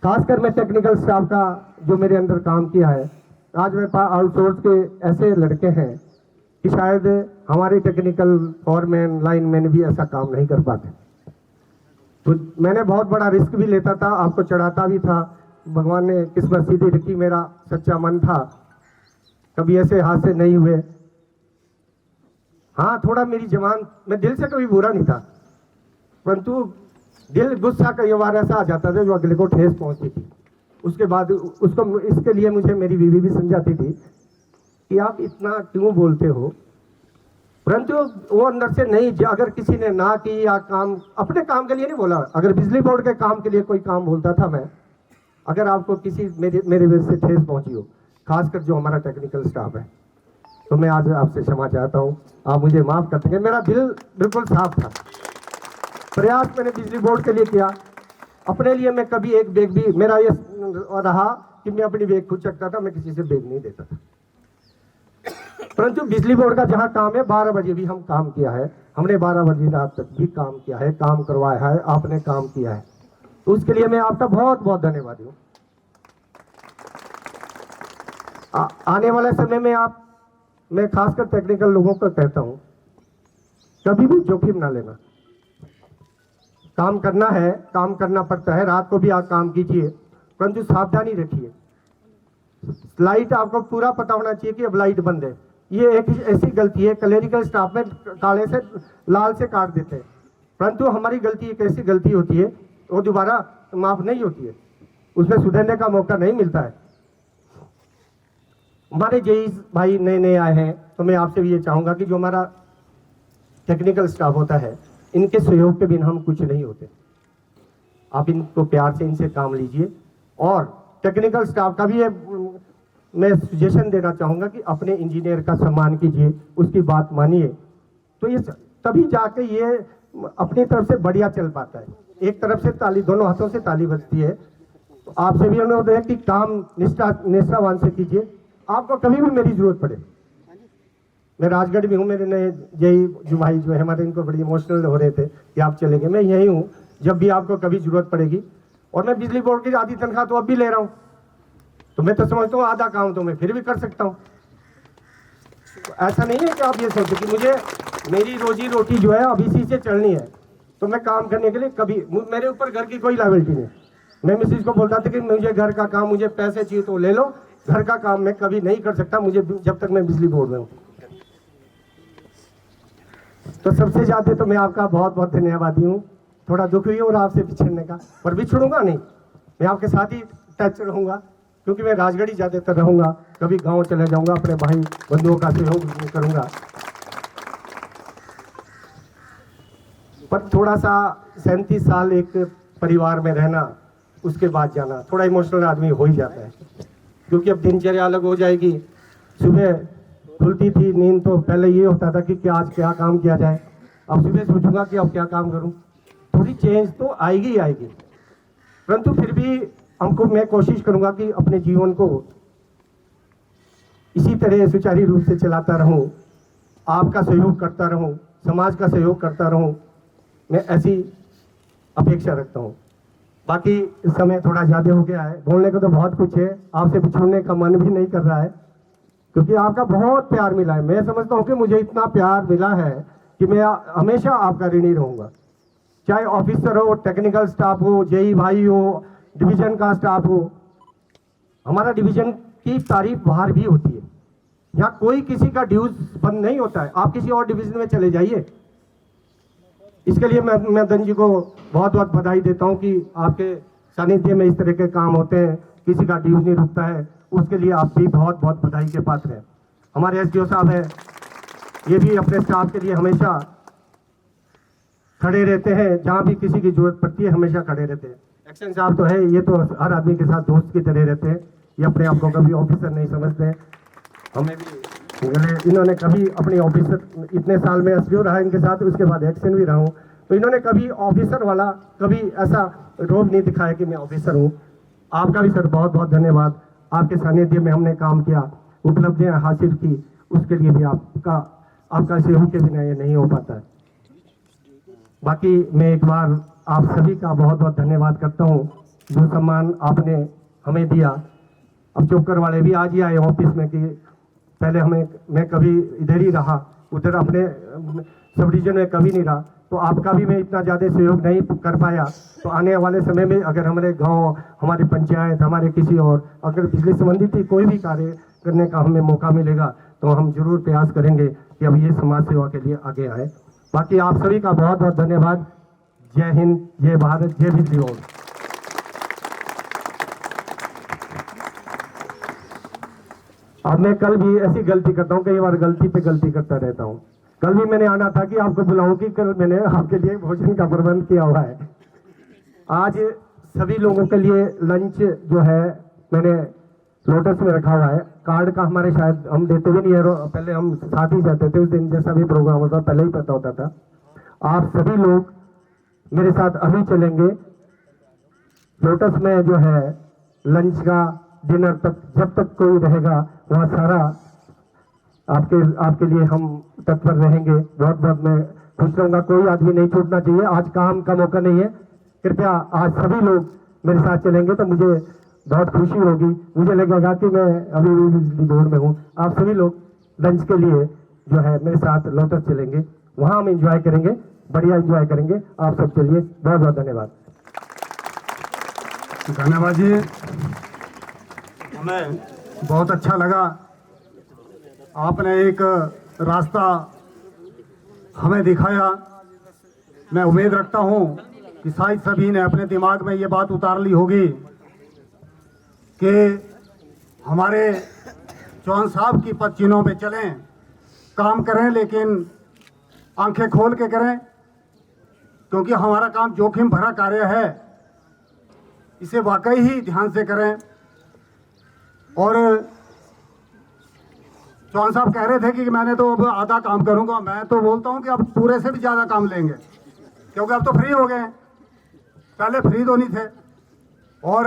खासकर मैं टेक्निकल स्टाफ का जो मेरे अंदर काम किया है। आज मेरे पास आउटसोर्स के ऐसे लड़के हैं कि शायद हमारे टेक्निकल फॉरमैन लाइनमैन भी ऐसा काम नहीं कर पाते। तो मैंने बहुत बड़ा रिस्क भी लेता था, आपको चढ़ाता भी था। भगवान ने किस्मत सीधी रखी, मेरा सच्चा मन था, कभी ऐसे हादसे नहीं हुए। हाँ, थोड़ा मेरी जवान, मैं दिल से कभी बुरा नहीं था, परंतु दिल गुस्सा कई बार ऐसा आ जाता था जो अगले को ठेस पहुंचती थी। उसके बाद उसको, इसके लिए मुझे मेरी बीवी भी समझाती थी कि आप इतना क्यों बोलते हो, परंतु वो अंदर से नहीं। अगर किसी ने ना की या काम अपने काम के लिए नहीं बोला, अगर बिजली बोर्ड के काम के लिए कोई काम बोलता था मैं, अगर आपको किसी मेरे वजह से ठेस पहुंची हो, खासकर जो हमारा टेक्निकल स्टाफ है, तो मैं आज आपसे क्षमा चाहता हूं, आप मुझे माफ कर देंगे। मेरा दिल बिल्कुल साफ था। प्रयास मैंने बिजली बोर्ड के लिए किया, अपने लिए मैं कभी एक बैग भी, मेरा ये रहा कि मैं अपनी बैग खुद चकता था, मैं किसी से बैग नहीं देता था। परंतु बिजली बोर्ड का जहां काम है, 12 बजे भी हम काम किया है, हमने 12 बजे रात तक भी काम किया है, काम करवाया है, आपने काम किया है, तो उसके लिए मैं आपका बहुत बहुत धन्यवाद हूँ। आने वाले समय में मैं खासकर टेक्निकल लोगों को कहता हूँ, कभी भी जोखिम ना लेना। काम करना है, काम करना पड़ता है, रात को भी आप काम कीजिए, परंतु सावधानी रखिए। लाइट आपको पूरा पता होना चाहिए कि अब लाइट बंद है। ये एक ऐसी गलती है, क्लरिकल स्टाफ में काले से लाल से काट देते हैं, परंतु हमारी गलती एक ऐसी गलती होती है वो दोबारा माफ नहीं होती है, उसमें सुधरने का मौका नहीं मिलता है। हमारे जेई भाई नए नए आए हैं, तो मैं आपसे भी ये चाहूँगा कि जो हमारा टेक्निकल स्टाफ होता है, इनके सहयोग के बिना हम कुछ नहीं होते। आप इनको प्यार से इनसे काम लीजिए, और टेक्निकल स्टाफ का भी ये मैं सजेशन देना चाहूँगा कि अपने इंजीनियर का सम्मान कीजिए, उसकी बात मानिए, तो ये तभी जाके ये अपनी तरफ से बढ़िया चल पाता है। एक तरफ से ताली, दोनों हाथों से ताली बजती है। तो आपसे भी अनुरोध है कि काम निष्ठावान से कीजिए। आपको कभी भी मेरी जरूरत पड़े, मैं राजगढ़ भी हूँ, मेरे नए जेई जो भाई जो है हमारे, इनको बड़ी इमोशनल हो रहे थे कि आप चले गए, मैं यही हूँ जब भी आपको कभी जरूरत पड़ेगी। और मैं बिजली बोर्ड की आधी तनख्वाह तो अब भी ले रहा हूँ, तो मैं तो समझता हूँ आधा काम तो मैं फिर भी कर सकता हूँ। तो ऐसा नहीं है कि आप ये सोचो कि मुझे मेरी रोजी रोटी जो है अब इसी से चलनी है, तो मैं काम करने के लिए कभी, मेरे ऊपर घर की कोई लायबिलिटी नहीं। मैं मिसेज को बोलता था कि मुझे घर का काम, मुझे पैसे चाहिए तो ले लो, घर का काम मैं कभी नहीं कर सकता, मुझे जब तक मैं बिजली बोर्ड में हूँ। तो सबसे ज्यादा तो मैं आपका बहुत बहुत धन्यवादी हूँ। थोड़ा दुख हुई और आपसे बिछड़ने का, पर बिछड़ूंगा नहीं, मैं आपके साथ ही टच रहूंगा, क्योंकि मैं राजगढ़ ही ज़्यादातर रहूंगा, कभी गांव चले जाऊंगा, अपने भाई बंधुओं का सहयोग करूंगा। पर थोड़ा सा 37 साल एक परिवार में रहना, उसके बाद जाना, थोड़ा इमोशनल आदमी हो ही जाता है, क्योंकि अब दिनचर्या अलग हो जाएगी। सुबह खुलती थी नींद तो पहले ये होता था कि आज क्या काम किया जाए, अब सुबह सोचूंगा कि अब क्या काम करूं। थोड़ी चेंज तो आएगी ही आएगी, परंतु फिर भी हमको, मैं कोशिश करूंगा कि अपने जीवन को इसी तरह सुचारू रूप से चलाता रहूं, आपका सहयोग करता रहूं, समाज का सहयोग करता रहूं, मैं ऐसी अपेक्षा रखता हूं। बाकी इस समय थोड़ा ज़्यादा हो गया है, बोलने को तो बहुत कुछ है, आपसे बिछड़ने का मन भी नहीं कर रहा है, क्योंकि आपका बहुत प्यार मिला है। मैं समझता हूँ कि मुझे इतना प्यार मिला है कि मैं हमेशा आपका ऋणी रहूँगा, चाहे ऑफिसर हो, टेक्निकल स्टाफ हो, जेई भाई हो, डिवीजन का स्टाफ हो। हमारा डिवीजन की तारीफ बाहर भी होती है, यहाँ कोई किसी का ड्यूज बंद नहीं होता है। आप किसी और डिवीजन में चले जाइए, इसके लिए मैं मदन जी को बहुत बहुत बधाई देता हूँ कि आपके सानिध्य में इस तरह के काम होते हैं, किसी का ड्यूज नहीं रुकता है, उसके लिए आप भी बहुत बहुत बधाई के पात्र हैं। हमारे एसडीओ साहब हैं, ये भी अपने स्टाफ के लिए हमेशा खड़े रहते हैं, जहाँ भी किसी की जरूरत पड़ती है हमेशा खड़े रहते हैं। एक्शन साहब तो है, ये तो हर आदमी के साथ दोस्त की तरह रहते हैं, ये अपने आप को कभी ऑफिसर नहीं समझते हैं। हमें भी इन्होंने कभी अपने ऑफिसर, इतने साल में एसडीओ रहा इनके साथ, उसके बाद एक्शन भी रहा हूँ, तो इन्होंने कभी ऑफिसर वाला कभी ऐसा रोब नहीं दिखाया कि मैं ऑफिसर हूँ। आपका भी सर बहुत बहुत धन्यवाद। आपके सानिध्य में हमने काम किया, उपलब्धियाँ हासिल की, उसके लिए भी आपका सहयोग के बिना ये नहीं हो पाता है। बाकी मैं एक बार आप सभी का बहुत बहुत धन्यवाद करता हूँ, जो सम्मान आपने हमें दिया। अब चौकर वाले भी आज ही आए ऑफिस में कि पहले मैं कभी इधर ही रहा, उधर अपने सब डिवीजन में कभी नहीं रहा, तो आपका भी मैं इतना ज़्यादा सहयोग नहीं कर पाया। तो आने वाले समय में अगर हमारे गांव, हमारी पंचायत, हमारे किसी और अगर बिजली संबंधित ही कोई भी कार्य करने का हमें मौका मिलेगा तो हम जरूर प्रयास करेंगे कि अब ये समाज सेवा के लिए आगे आए। बाकी आप सभी का बहुत बहुत धन्यवाद। जय हिंद, जय भारत, जय बिजली बोर्ड। अब मैं कल भी ऐसी गलती करता हूँ, कई बार गलती पे गलती करता रहता हूँ। कल भी मैंने आना था कि आपको बुलाऊं कि कल मैंने आपके लिए भोजन का प्रबंध किया हुआ है। आज सभी लोगों के लिए लंच जो है मैंने लोटस में रखा हुआ है। कार्ड का हमारे शायद हम देते भी नहीं है, पहले हम साथ ही जाते थे, उस दिन जैसा भी प्रोग्राम होता पहले ही पता होता था। आप सभी लोग मेरे साथ अभी चलेंगे लोटस में, जो है लंच का डिनर तक, जब तक कोई रहेगा वहाँ सारा आपके लिए हम तत्पर रहेंगे। बहुत बहुत मैं खुश रहूँगा, कोई आदमी नहीं छूटना चाहिए। आज काम का मौका नहीं है, कृपया आज सभी लोग मेरे साथ चलेंगे तो मुझे बहुत खुशी होगी। मुझे लगेगा कि मैं अभी भी बिजली बोर्ड में हूँ। आप सभी लोग लंच के लिए जो है मेरे साथ लोटस चलेंगे, वहाँ हम एंजॉय करेंगे, बढ़िया एंजॉय करेंगे। आप सब चलिए, बहुत बहुत धन्यवाद। धन्यवाद जी, हमें बहुत अच्छा लगा। आपने एक रास्ता हमें दिखाया। मैं उम्मीद रखता हूँ कि शायद सभी ने अपने दिमाग में ये बात उतार ली होगी कि हमारे चौहान साहब की पद चिन्हों पे चलें, काम करें, लेकिन आंखें खोल के करें, क्योंकि हमारा काम जोखिम भरा कार्य है। इसे वाकई ही ध्यान से करें। और चौहान साहब कह रहे थे कि मैंने तो अब आधा काम करूंगा। मैं तो बोलता हूं कि अब पूरे से भी ज़्यादा काम लेंगे, क्योंकि अब तो फ्री हो गए हैं, पहले फ्री तो नहीं थे। और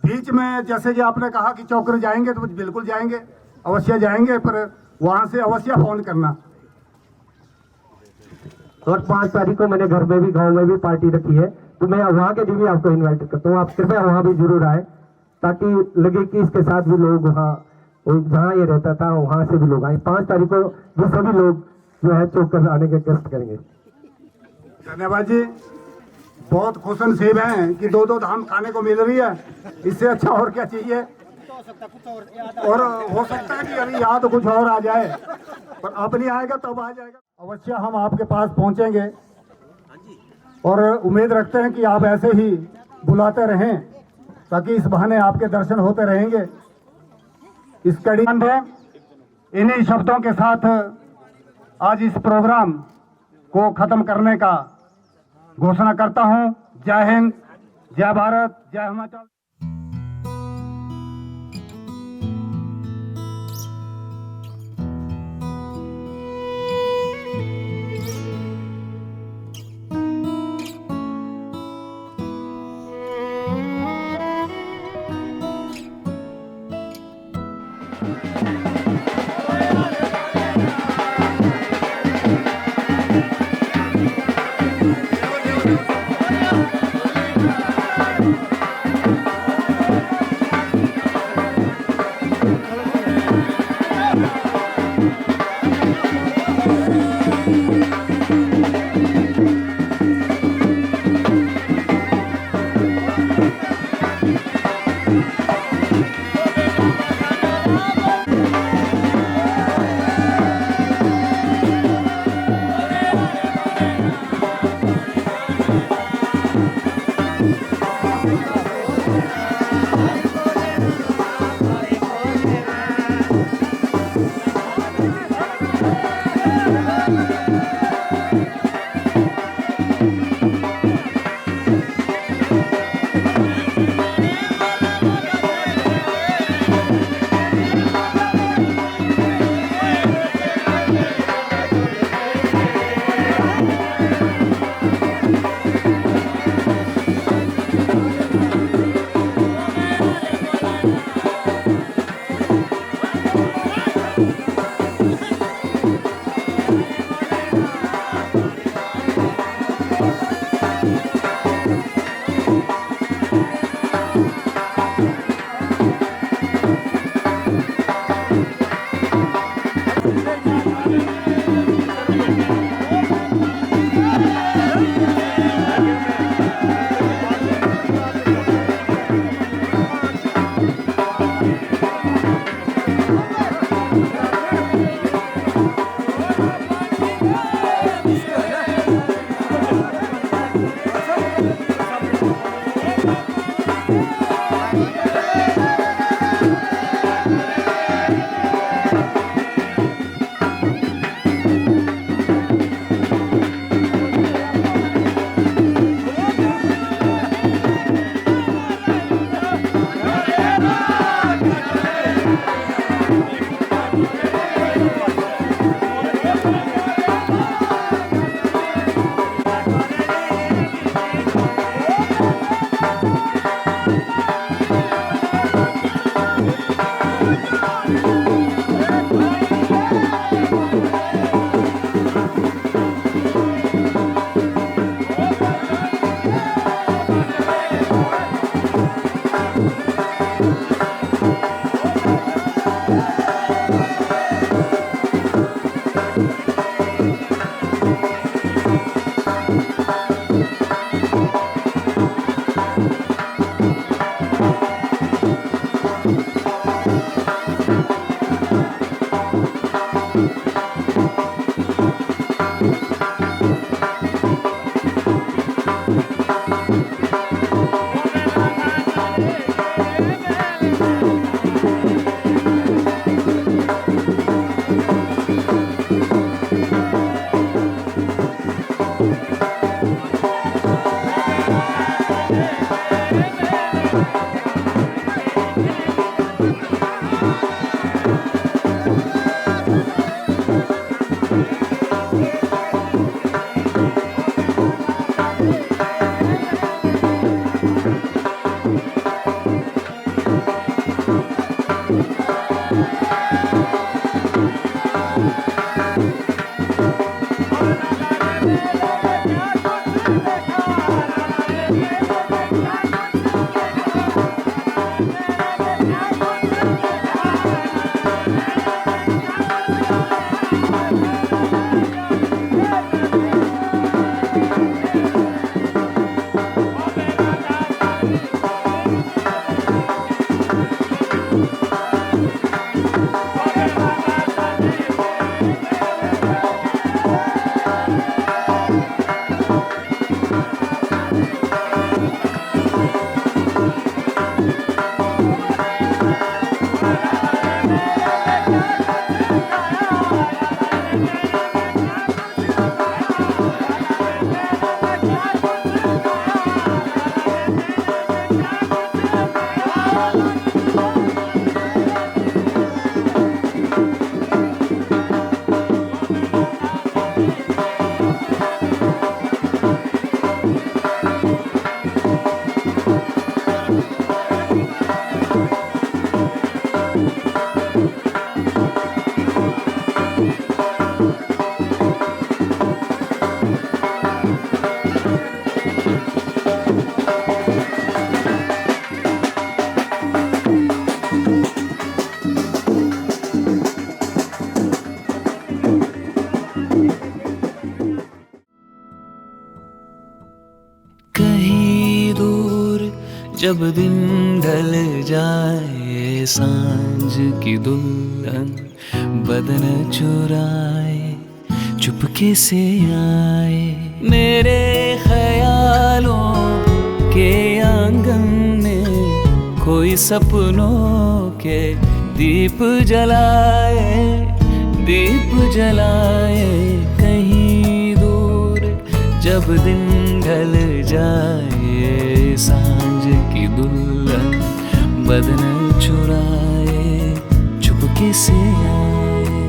बीच में जैसे कि आपने कहा कि चौकर जाएंगे तो बिल्कुल जाएंगे, अवश्य जाएंगे, पर वहाँ से अवश्य फ़ोन करना। और 5 तारीख को मैंने घर में भी, गांव में भी पार्टी रखी है, तो मैं वहाँ के लिए भी आपको इनवाइट करता हूँ। आप कृपया वहाँ भी जरूर आए, ताकि लगे कि इसके साथ भी लोग वहाँ, जहाँ ये रहता था वहाँ से भी लोग आए। 5 तारीख को ये सभी लोग जो है चौकर आने के कष्ट करेंगे। धन्यवाद जी, बहुत खुश नसीब हैं कि 2-2 धाम खाने को मिल रही है। इससे अच्छा और क्या चाहिए। और हो सकता है कि अभी याद कुछ और आ जाए, पर अब नहीं आएगा तब आ जाएगा। अवश्य हम आपके पास पहुंचेंगे और उम्मीद रखते हैं कि आप ऐसे ही बुलाते रहें, ताकि इस बहाने आपके दर्शन होते रहेंगे। इस कड़ी में इन्हीं शब्दों के साथ आज इस प्रोग्राम को खत्म करने का घोषणा करता हूं। जय हिंद, जय भारत, जय हिमाचल। जब दिन ढल जाए सांझ की दुल्हन बदन चुराए चुपके से आए मेरे ख्यालों के आंगन में कोई सपनों के दीप जलाए कहीं दूर जब दिन ढल जाए सांझ की दुल्हन बदन चुराए चुपके से आए।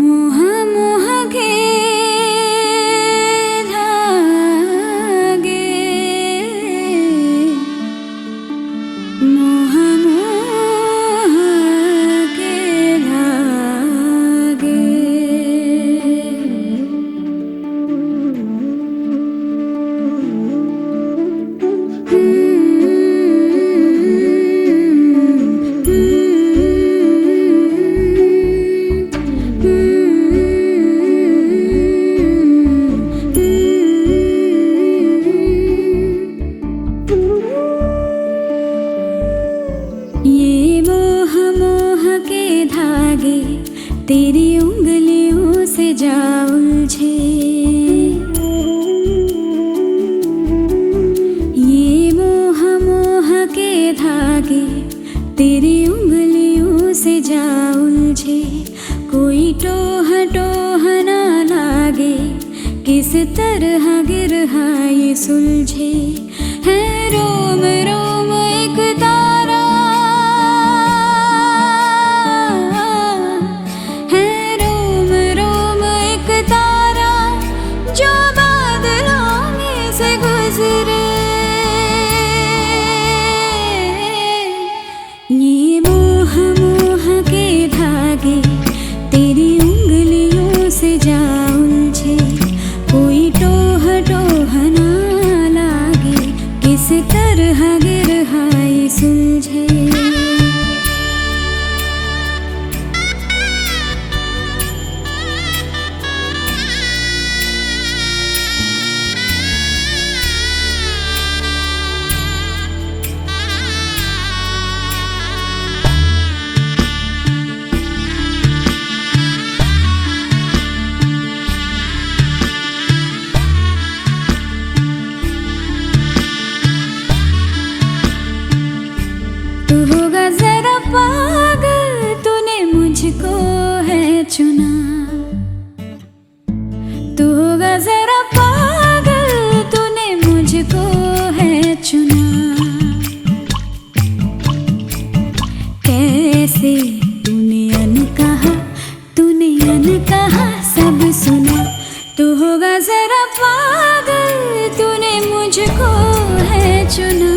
मोह मोह किस तरह गिरहा ये सुलझे है रोम रोम एक तारा, है रोम रोम एक तारा जो बादलों में से गुजरे। ये मोह मोह के धागे तेरी उंगलियों से जा उलझे, कोई टोह टोह ना लागे, किस तरह गिरहा ये सुलझे। तू होगा जरा पागल, तूने मुझको है चुना। तू होगा जरा पागल, तूने मुझको है चुना। कैसे तूने अनकहा सब सुना। तू होगा जरा पागल, तूने मुझको है चुना।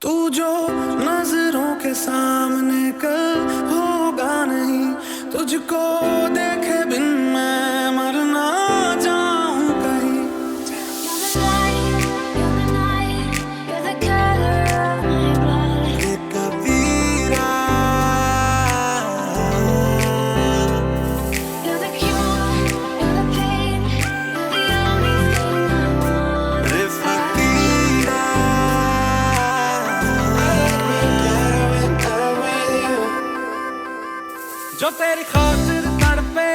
तू जो नजरों के सामने कल होगा नहीं, तुझको देखे बिन मैं मर ना जाऊं कहीं। जो तेरी खातिर तड़पे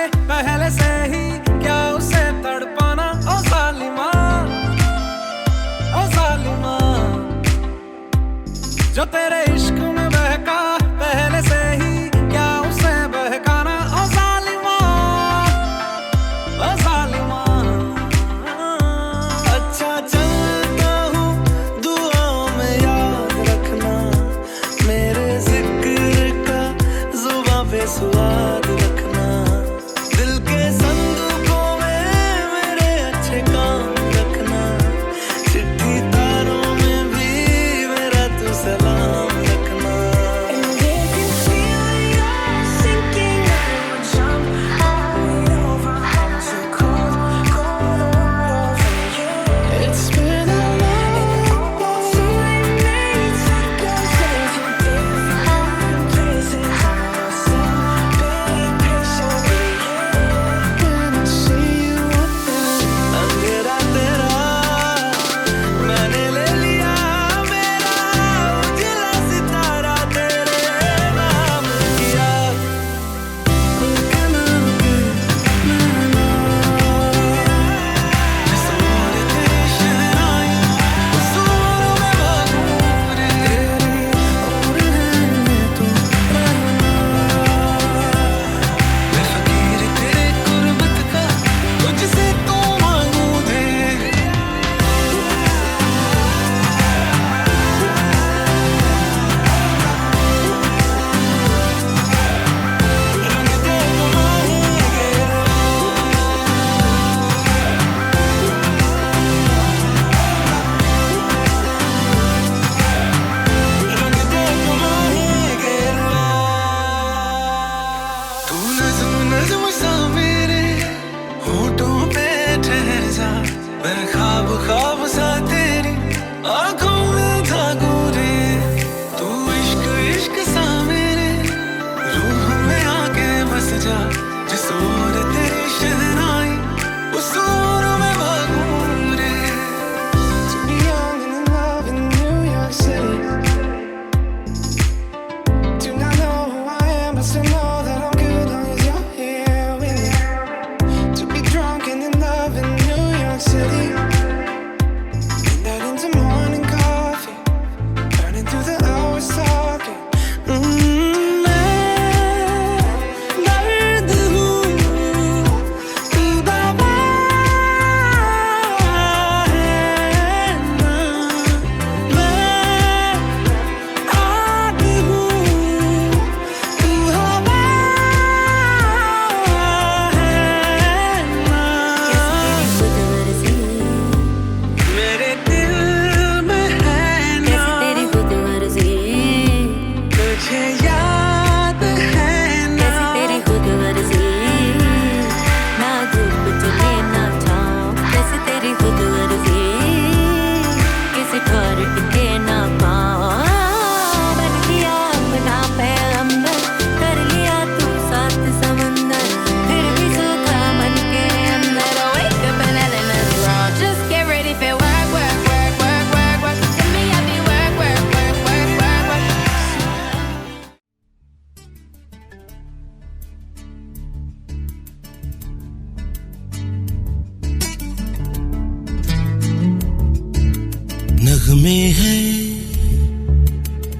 नगमे हैं,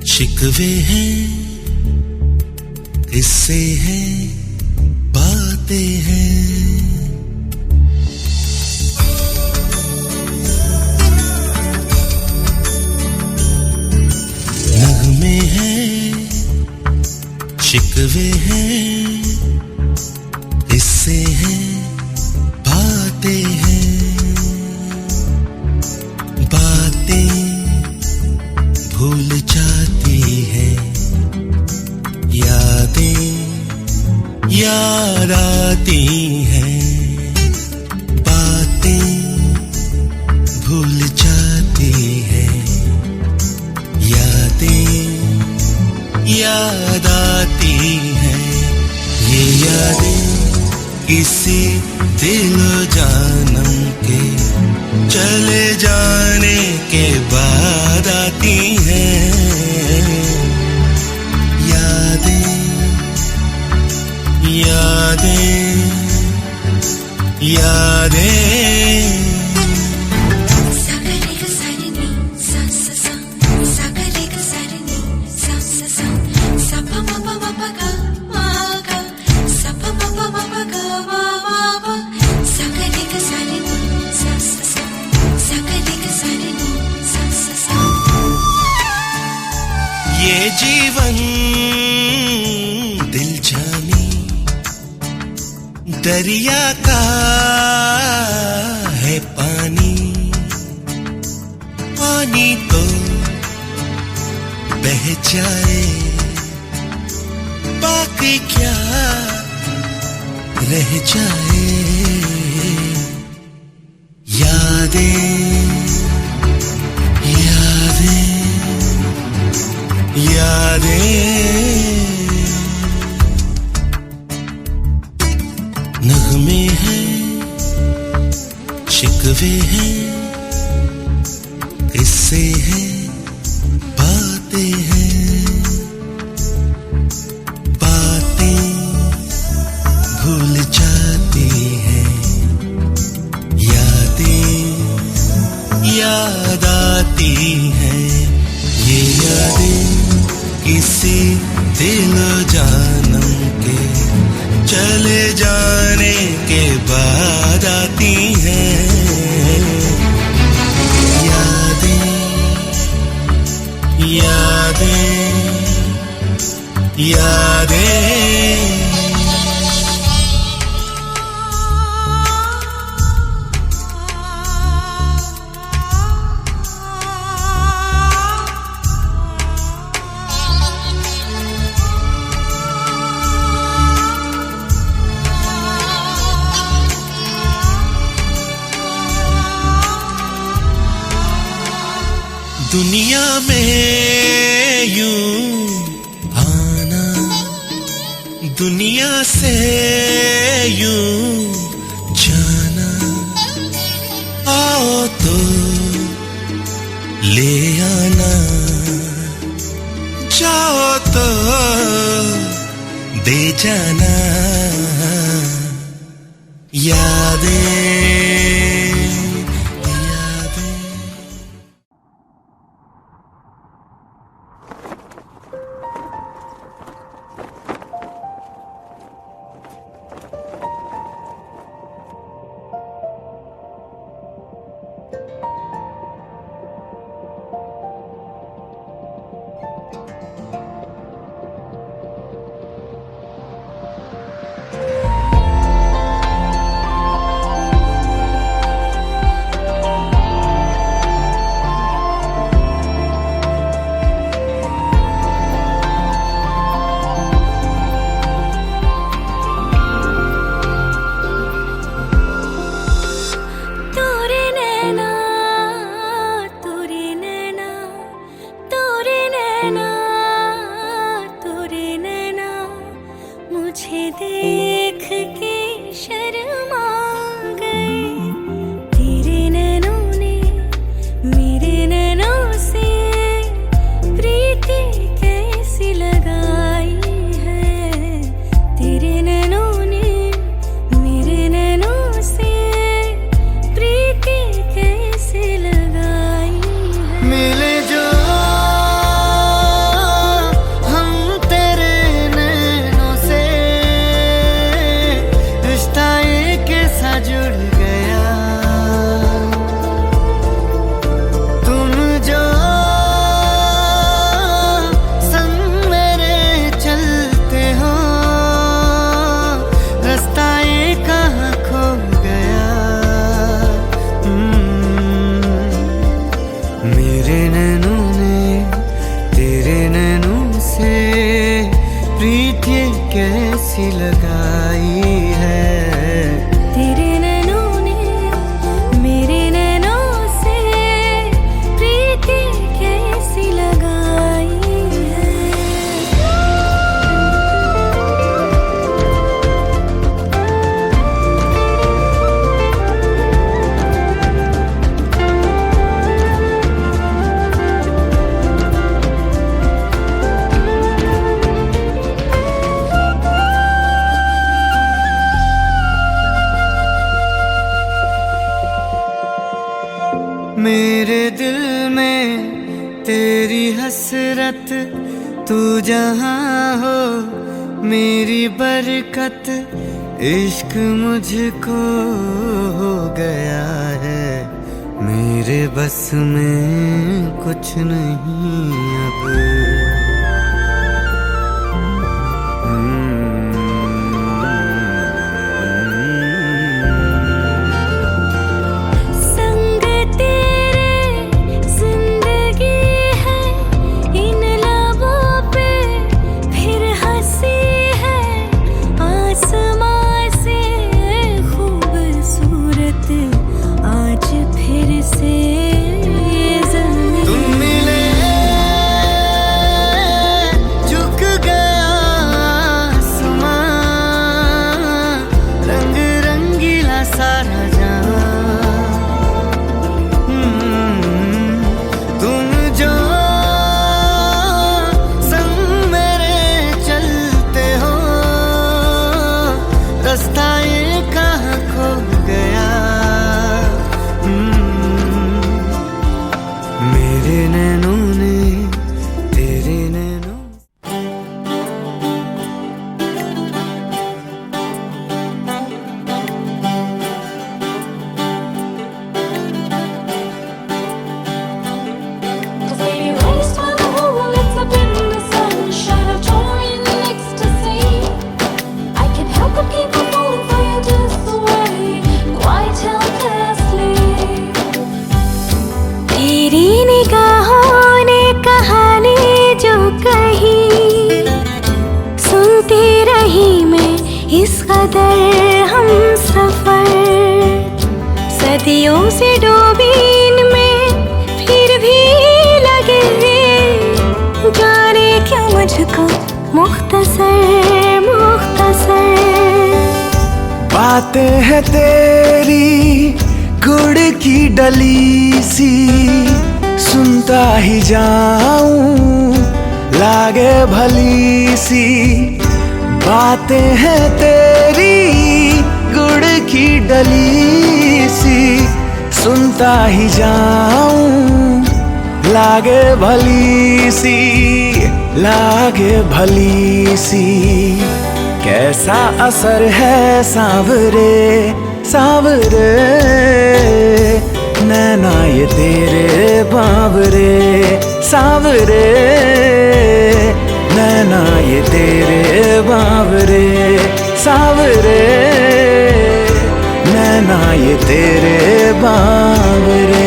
शिकवे हैं, किस्से हैं, बातें हैं। नगमे हैं, शिकवे हैं, किस्से हैं, बातें हैं। बातें भूल जाती हैं, यादें याद आती हैं। बातें भूल जाती हैं, यादें याद आती हैं। ये यादें किसी दिल जानम के चले जाने के बाद आती हैं। यादें यादें यादें। ये जीवन दिल जानी दरिया का है पानी। पानी तो बह जाए, बाकी क्या रह जाए। यादें यादें यादें। नगमे हैं, शिकवे हैं, किस्से हैं, बातें हैं। बातें भूल जाती हैं, यादें याद आती हैं। ये यादें किसी दिल जानम के चले जाने के बाद आती हैं। यादें यादें यादें। दुनिया में यूं आना, दुनिया से यूं जाना। आओ तो ले आना, जाओ तो दे जाना। यादें कैसी लगाई है। तेरे नैनों ने मेरे नैनों से प्रीति कैसी लगाई है। मेरे दिल में तेरी हसरत, तू जहाँ हो मेरी बरकत। इश्क मुझको हो गया है, मेरे बस में कुछ नहीं अब। इस कदर हम सफर सदियों से डूबी इनमें, फिर भी लगे जाने क्यों मुझको मुख्तसर मुख्तसर। बातें हैं तेरी गुड़ की डली सी, सुनता ही जाऊं लागे भली सी। बातें हैं तेरी गुड़ की डली सी, सुनता ही जाऊं लागे भली सी, लागे भली सी। कैसा असर है सांवरे सांवरे, नैना ये तेरे बावरे सांवरे, नैना ये तेरे बावरे सांवरे, नैना ये तेरे बावरे।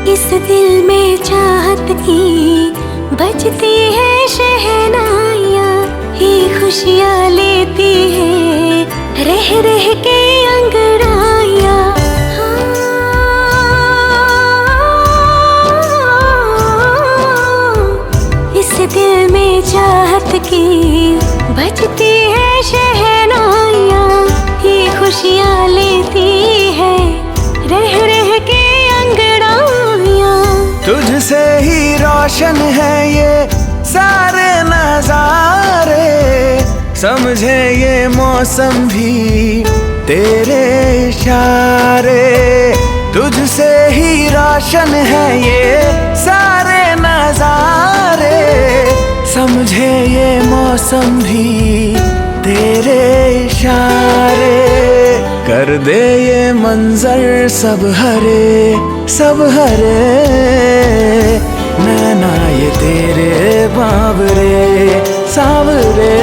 इस दिल में चाहत की बजती है शहनाइयाँ, ही खुशियाँ लेती है रह रह के अंगड़ाइयाँ। इस दिल में चाहत की बजती है शहनाइयाँ, ही खुशियाँ लेती है रह रह के तुझसे ही रोशन है ये सारे नजारे, समझे ये मौसम भी तेरे इशारे। तुझसे ही रोशन है ये सारे नजारे, समझे ये मौसम भी तेरे इशारे। कर कर दे ये मंजर सब हरे सब हरे। नैना ये तेरे बावरे सावरे,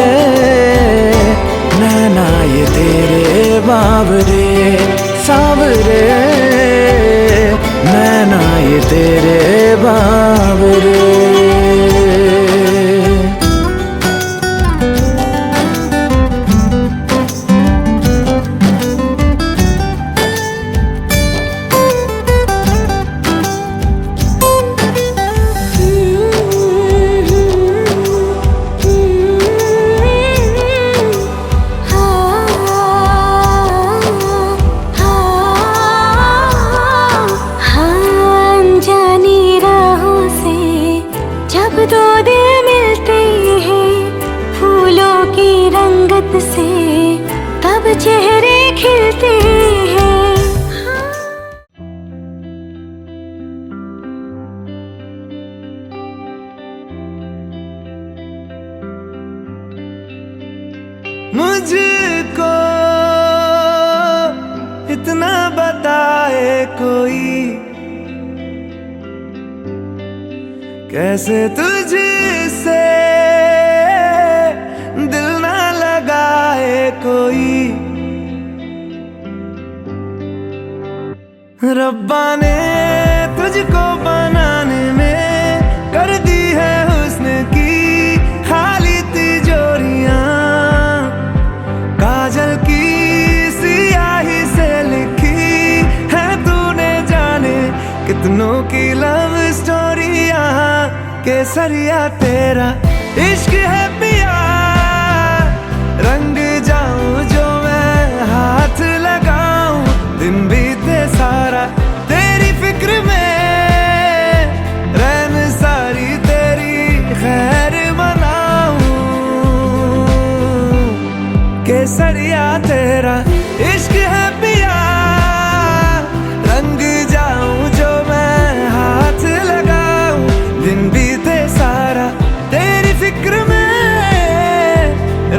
नैना ये तेरे बावरे सावरे, नैना ये तेरे बावरे। से तब चेहरे खिलते हैं। मुझको इतना बताए कोई, कैसे तुझसे दिल ना लगाए कोई। रब्बा ने तुझको बनाने में कर दी है हुस्न की खाली तिजोरियां। काजल की सियाही से लिखी है तूने जाने कितनों की लव स्टोरियां। केसरिया तेरा इश्क है पिया, रंग जाऊं जो मैं हाथ लगाऊं। दिन बीते सारा तेरी फिक्र में, रैन सारी तेरी खैर मनाऊं। केसरिया तेरा इश्क है पिया, रंग जाऊं जो मैं हाथ लगाऊं। दिन बीते सारा तेरी फिक्र में,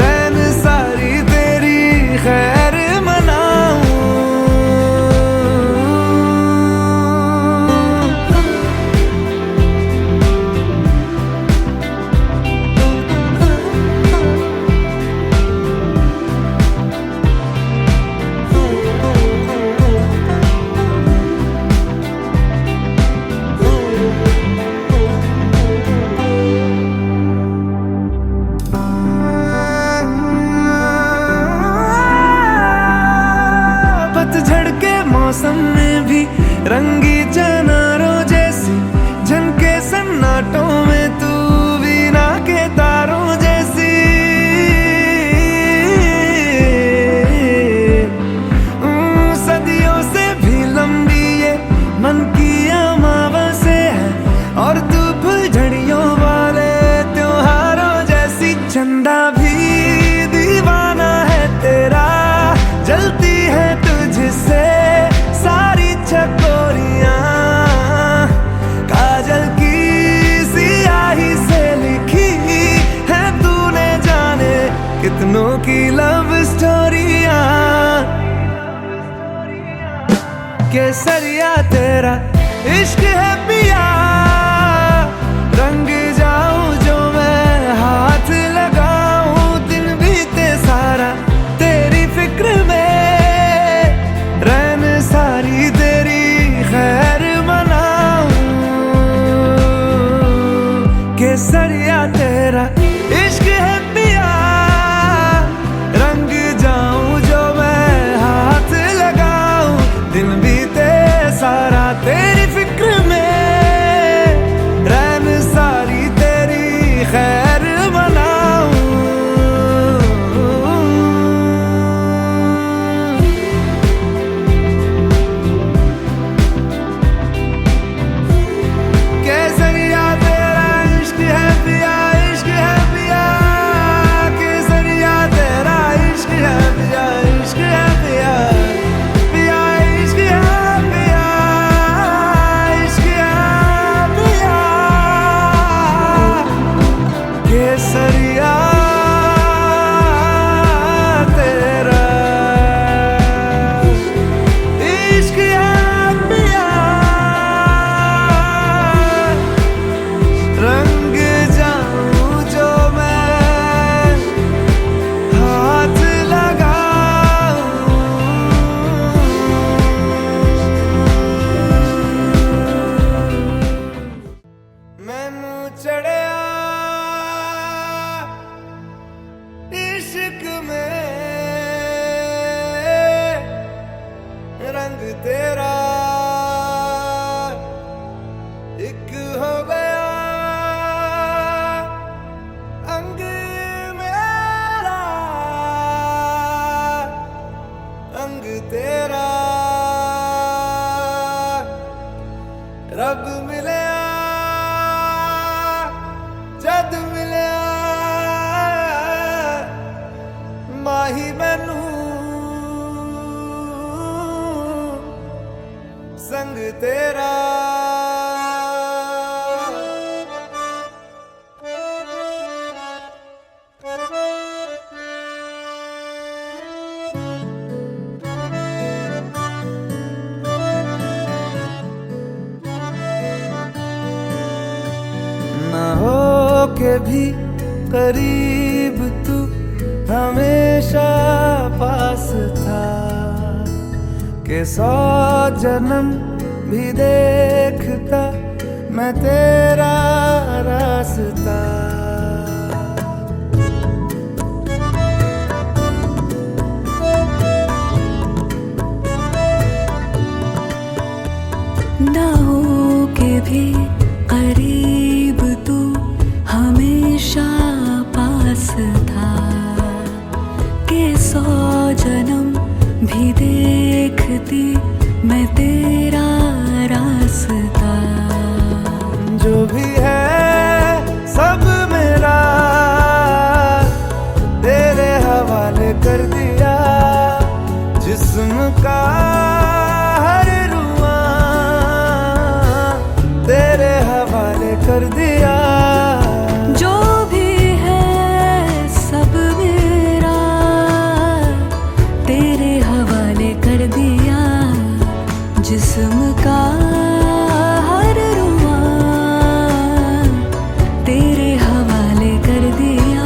रैन सारी तेरी खैर मनाऊं। पतझड़ के मौसम में भी रंगी चनारों जैसी झनके सन्नाटों में तू वीणा के तारों जैसी। सदियों से भी लंबी ये मन की अमावस्या है, और तू फुलझड़ियों वाले त्योहारों जैसी। चंदा भी दीवाना है तेरा, जलती है तुझसे सारी चकोरियां। काजल की सियाही से लिखी है तूने जाने कितनों की लव स्टोरियां। केसरिया तेरा इश्क है पिया, रंग जाऊं जो मैं हाथ लगाऊं। दिन बीते सारा तेरी फिक्र में, रैन सारी तेरी खैर मनाऊं। केसरिया तेरा इश्क है पिया, रंग जाऊं जो मैं हाथ लगाऊं। दिन बीते सारा तेरी फिक्र में, रैन सारी तेरी खैर मनाऊं। केसरिया तेरा इश्क है पिया, इश्क है पिया। केसरिया तेरा इश्क है पिया, इश्क है पिया। पिया इश्क है पिया, रब मिले जद मिले माही मैनू संग तेरा ना हो के भी करीब तू हमेशा पास था के 100 जन्म भी देखता मैं तेरा रास्ता ना हो के भी करीब तू हमेशा पास था के 100 जन्म भी देखती मैं तेरा रास्ता जो भी है सब मेरा तेरे हवाले कर दिया जिस्म का हर रुआ तेरे हवाले कर दिया जो भी है सब मेरा तेरे हवाले कर दिया जिस्म का हर रुआ तेरे हवाले कर दिया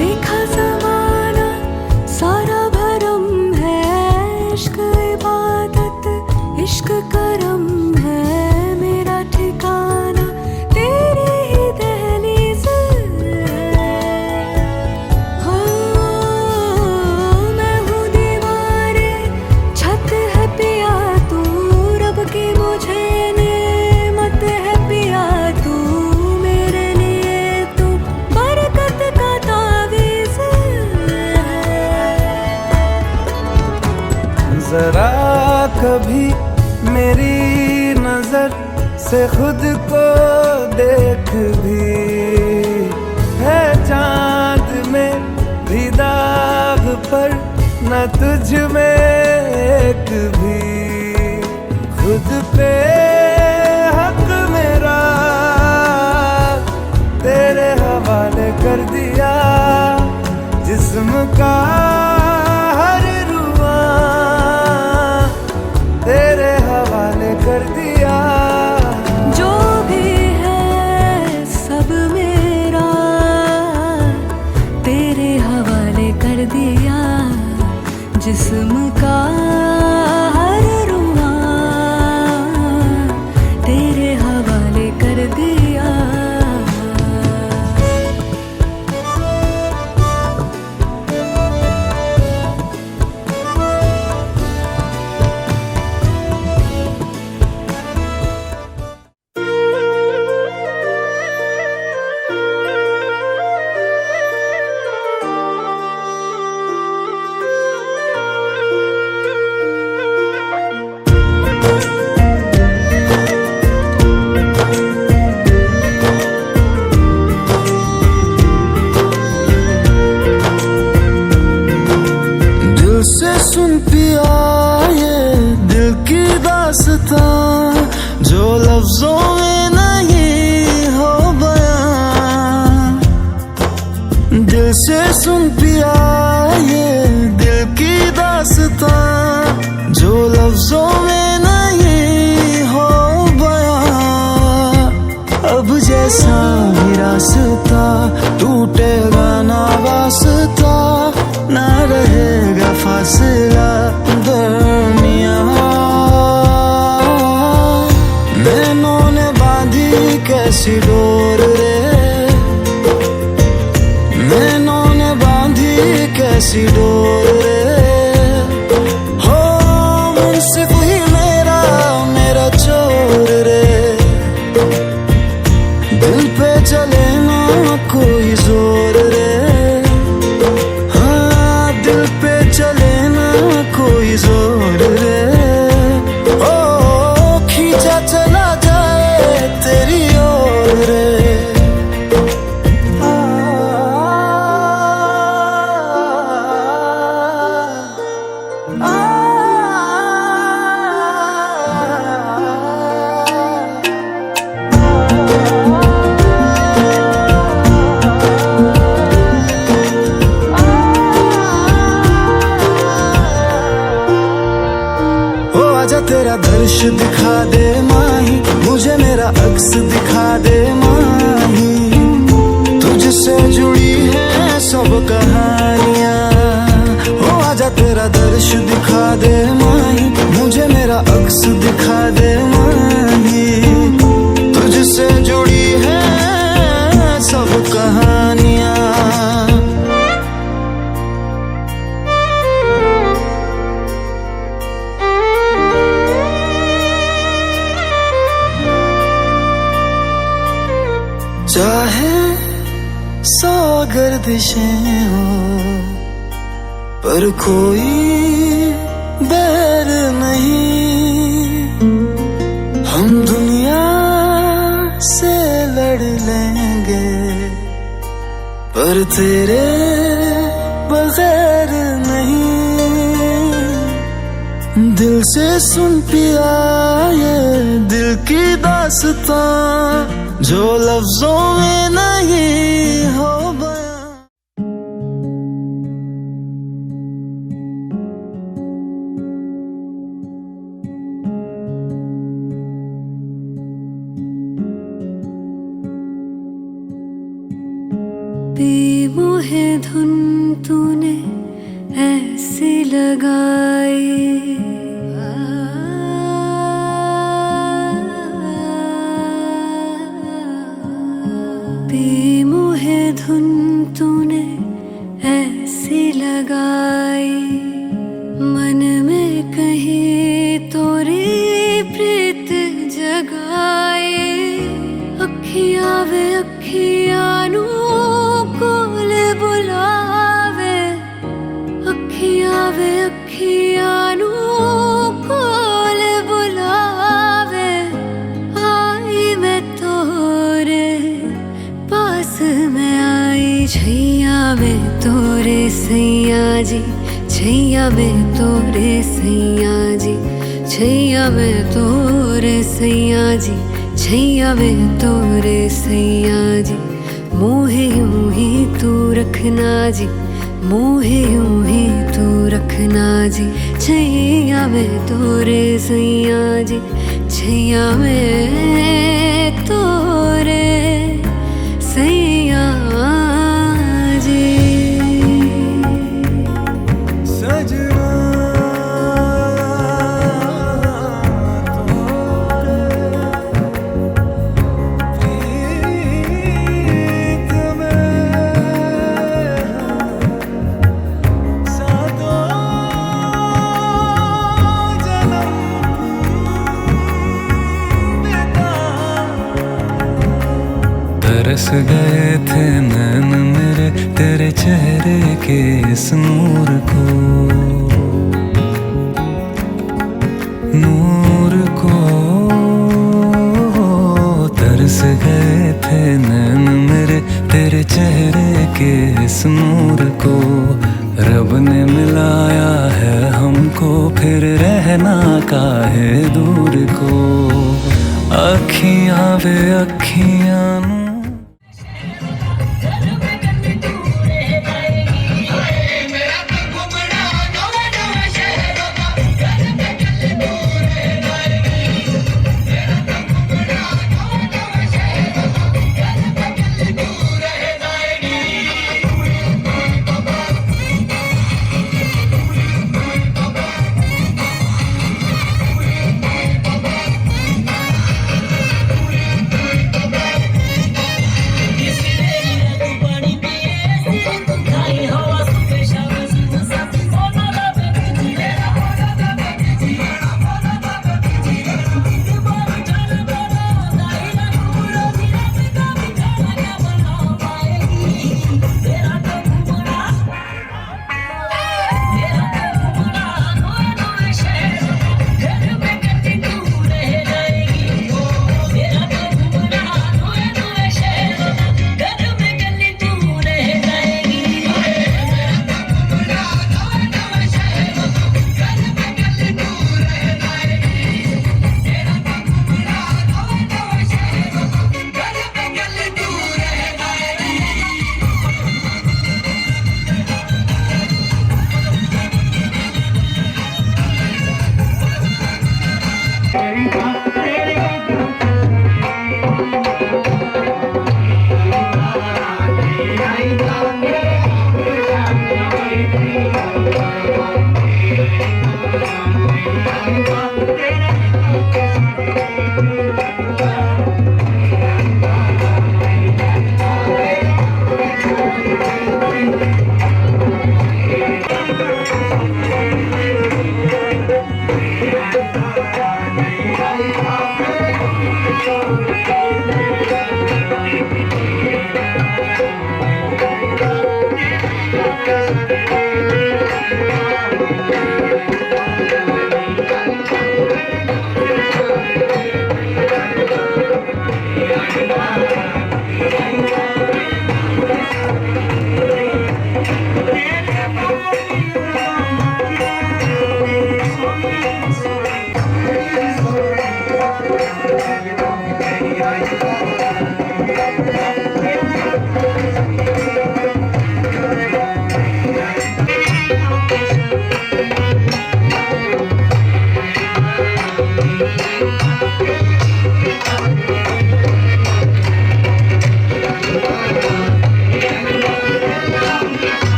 देखा ज़माना सारा भरम है इश्क इबादत इश्क करम है मेरा ठिकाना तेरी ही दहलीज़ हो मैं हूँ दीवारे छत है पिया तू रब की मुझे नेमत है पिया तू मेरे लिए तू बरकत का तावीज़ जरा कभी मेरी नजर से खुद को देख भी है चांद में भी दाग पर न तुझ में एक भी खुद पे हक मेरा तेरे हवाले कर दिया जिस्म का हर रुआ तेरे हवाले कर दिया जो भी है सब मेरा तेरे हवाले कर दिया जिस्म का हर रुआ तेरे हवाले कर दिया से सुन पिया ये दिल की दास्तां जो लफ्जों में नहीं हो जैसा ही रास्ता, टूटेगा ना वास्ता, ना रहेगा फासला दरमिया। नैनों ने बांधी कैसी डोर रे, नैनों ने बांधी कैसी डोर रे। हो मुंसिफ ही मेरा मेरा चोर रे, दिल पे चले ना कोई जोर रे। हाँ दिल पे चले ना कोई जोर रे। ओ खींचा चला जाए तेरी ओर रे। तेरा दर्श दिखा दे माही, मुझे मेरा अक्स दिखा दे माही। तुझसे जुड़ी है सब कहानियाँ, हो आजा तेरा दर्श दिखा दे माही, मुझे मेरा अक्स दिखा दे माही। तुझसे जुड़ी है सब कहानियाँ। चाहे सौ गर्दिशें हो पर कोई बैर नहीं, हम दुनिया से लड़ लेंगे पर तेरे बगैर नहीं। दिल से सुन पिया ये दिल की दास्तां, जो लफ्जों में नहीं हो बयां। बेमोहे धुन तूने ऐसी लगाई, बेमोहे धुन तूने ऐसी लगाई, मन में कहीं तोरी प्रीत जगाए। अखियां वे अखियां नू कोल बुलावे, अखियां वे अखियां नू कोल बुलावे। आई मैं तोरे पास में आई, छैया में तोरे सैया जी, छैया में तोरे सैया जी, छैया में तोरे सैया जी, छैया में तोरे सैया जी। मोहे यूं ही तू रखना जी, मोहे यूं ही तू रखना जी। छैया में तोरे सैया जी, छैया में तोरे सैया जी। सजना तरस गए थे नैन मेरे तेरे चेहरे के इस नूर को, नूर को। तरस गए थे नैन मेरे तेरे चेहरे के इस नूर को। रब ने मिलाया है हमको, फिर रहना काहे दूर को। अखियां वे अखियां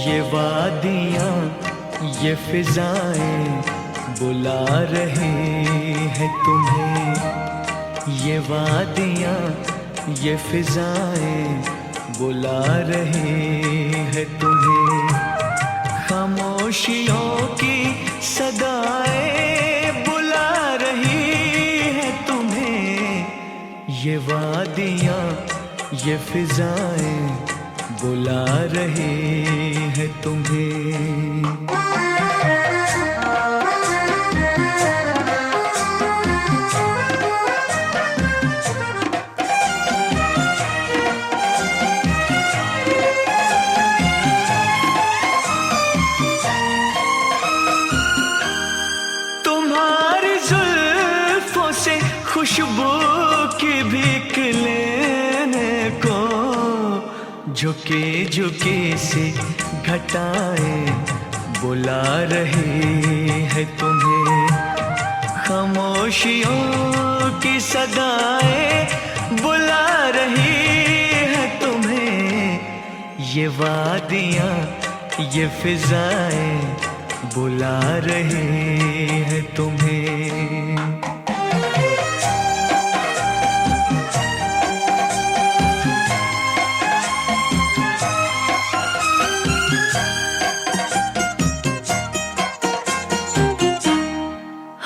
ये वादियाँ ये फिजाएं बुला रही है तुम्हें। ये वादियाँ ये फिजाएं बुला रही है तुम्हें। खामोशियों की सदाएं बुला रही है तुम्हें। ये वादियाँ ये फिजाएं बुला रही है तुम्हें। तुम्हारी जुल्फों से खुशबू की भीख लेने को झुके झुके से घटाएं बुला रही है तुम्हें। खामोशियों की सदाएं बुला रही है तुम्हें। ये वादियाँ ये फिजाएं बुला रही है तुम्हें।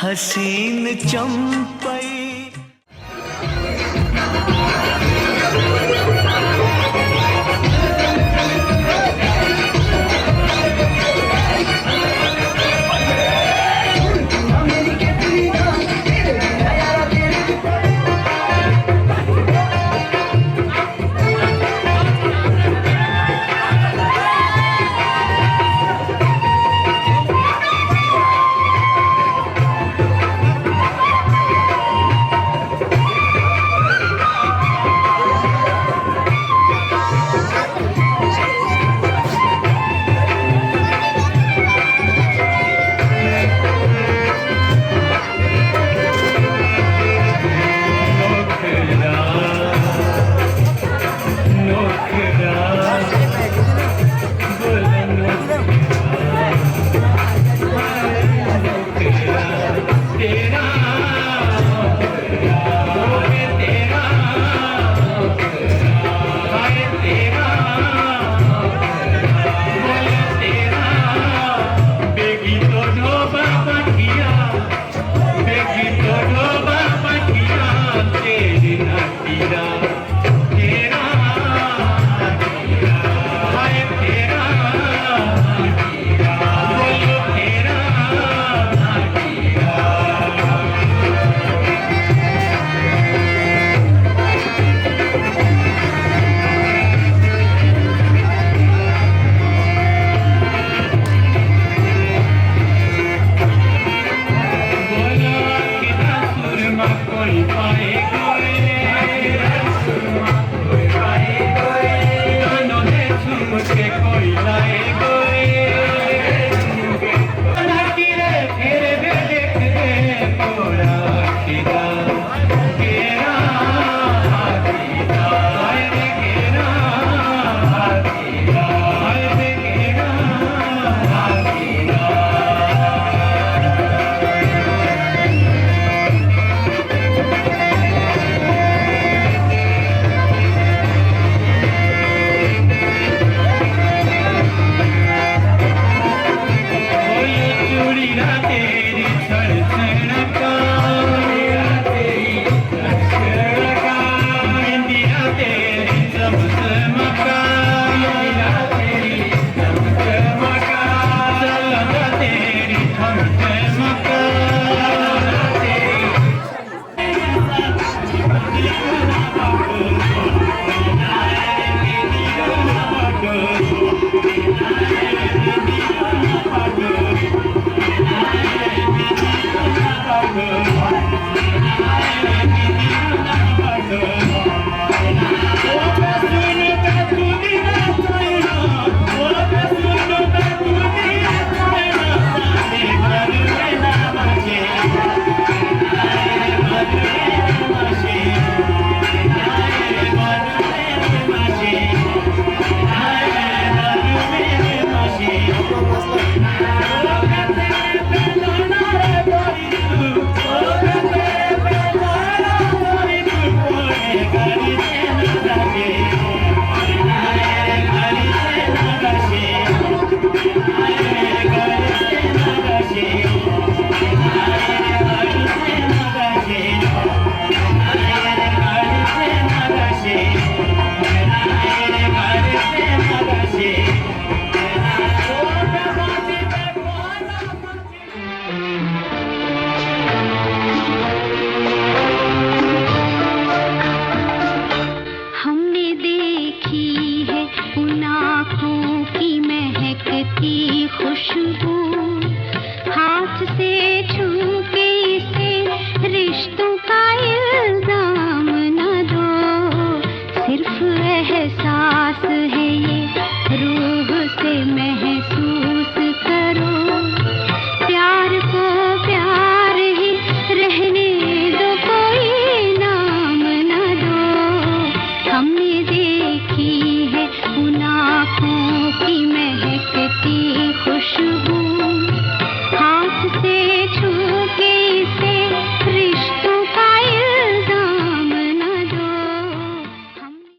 हसीन चंपई कोई पाए कोई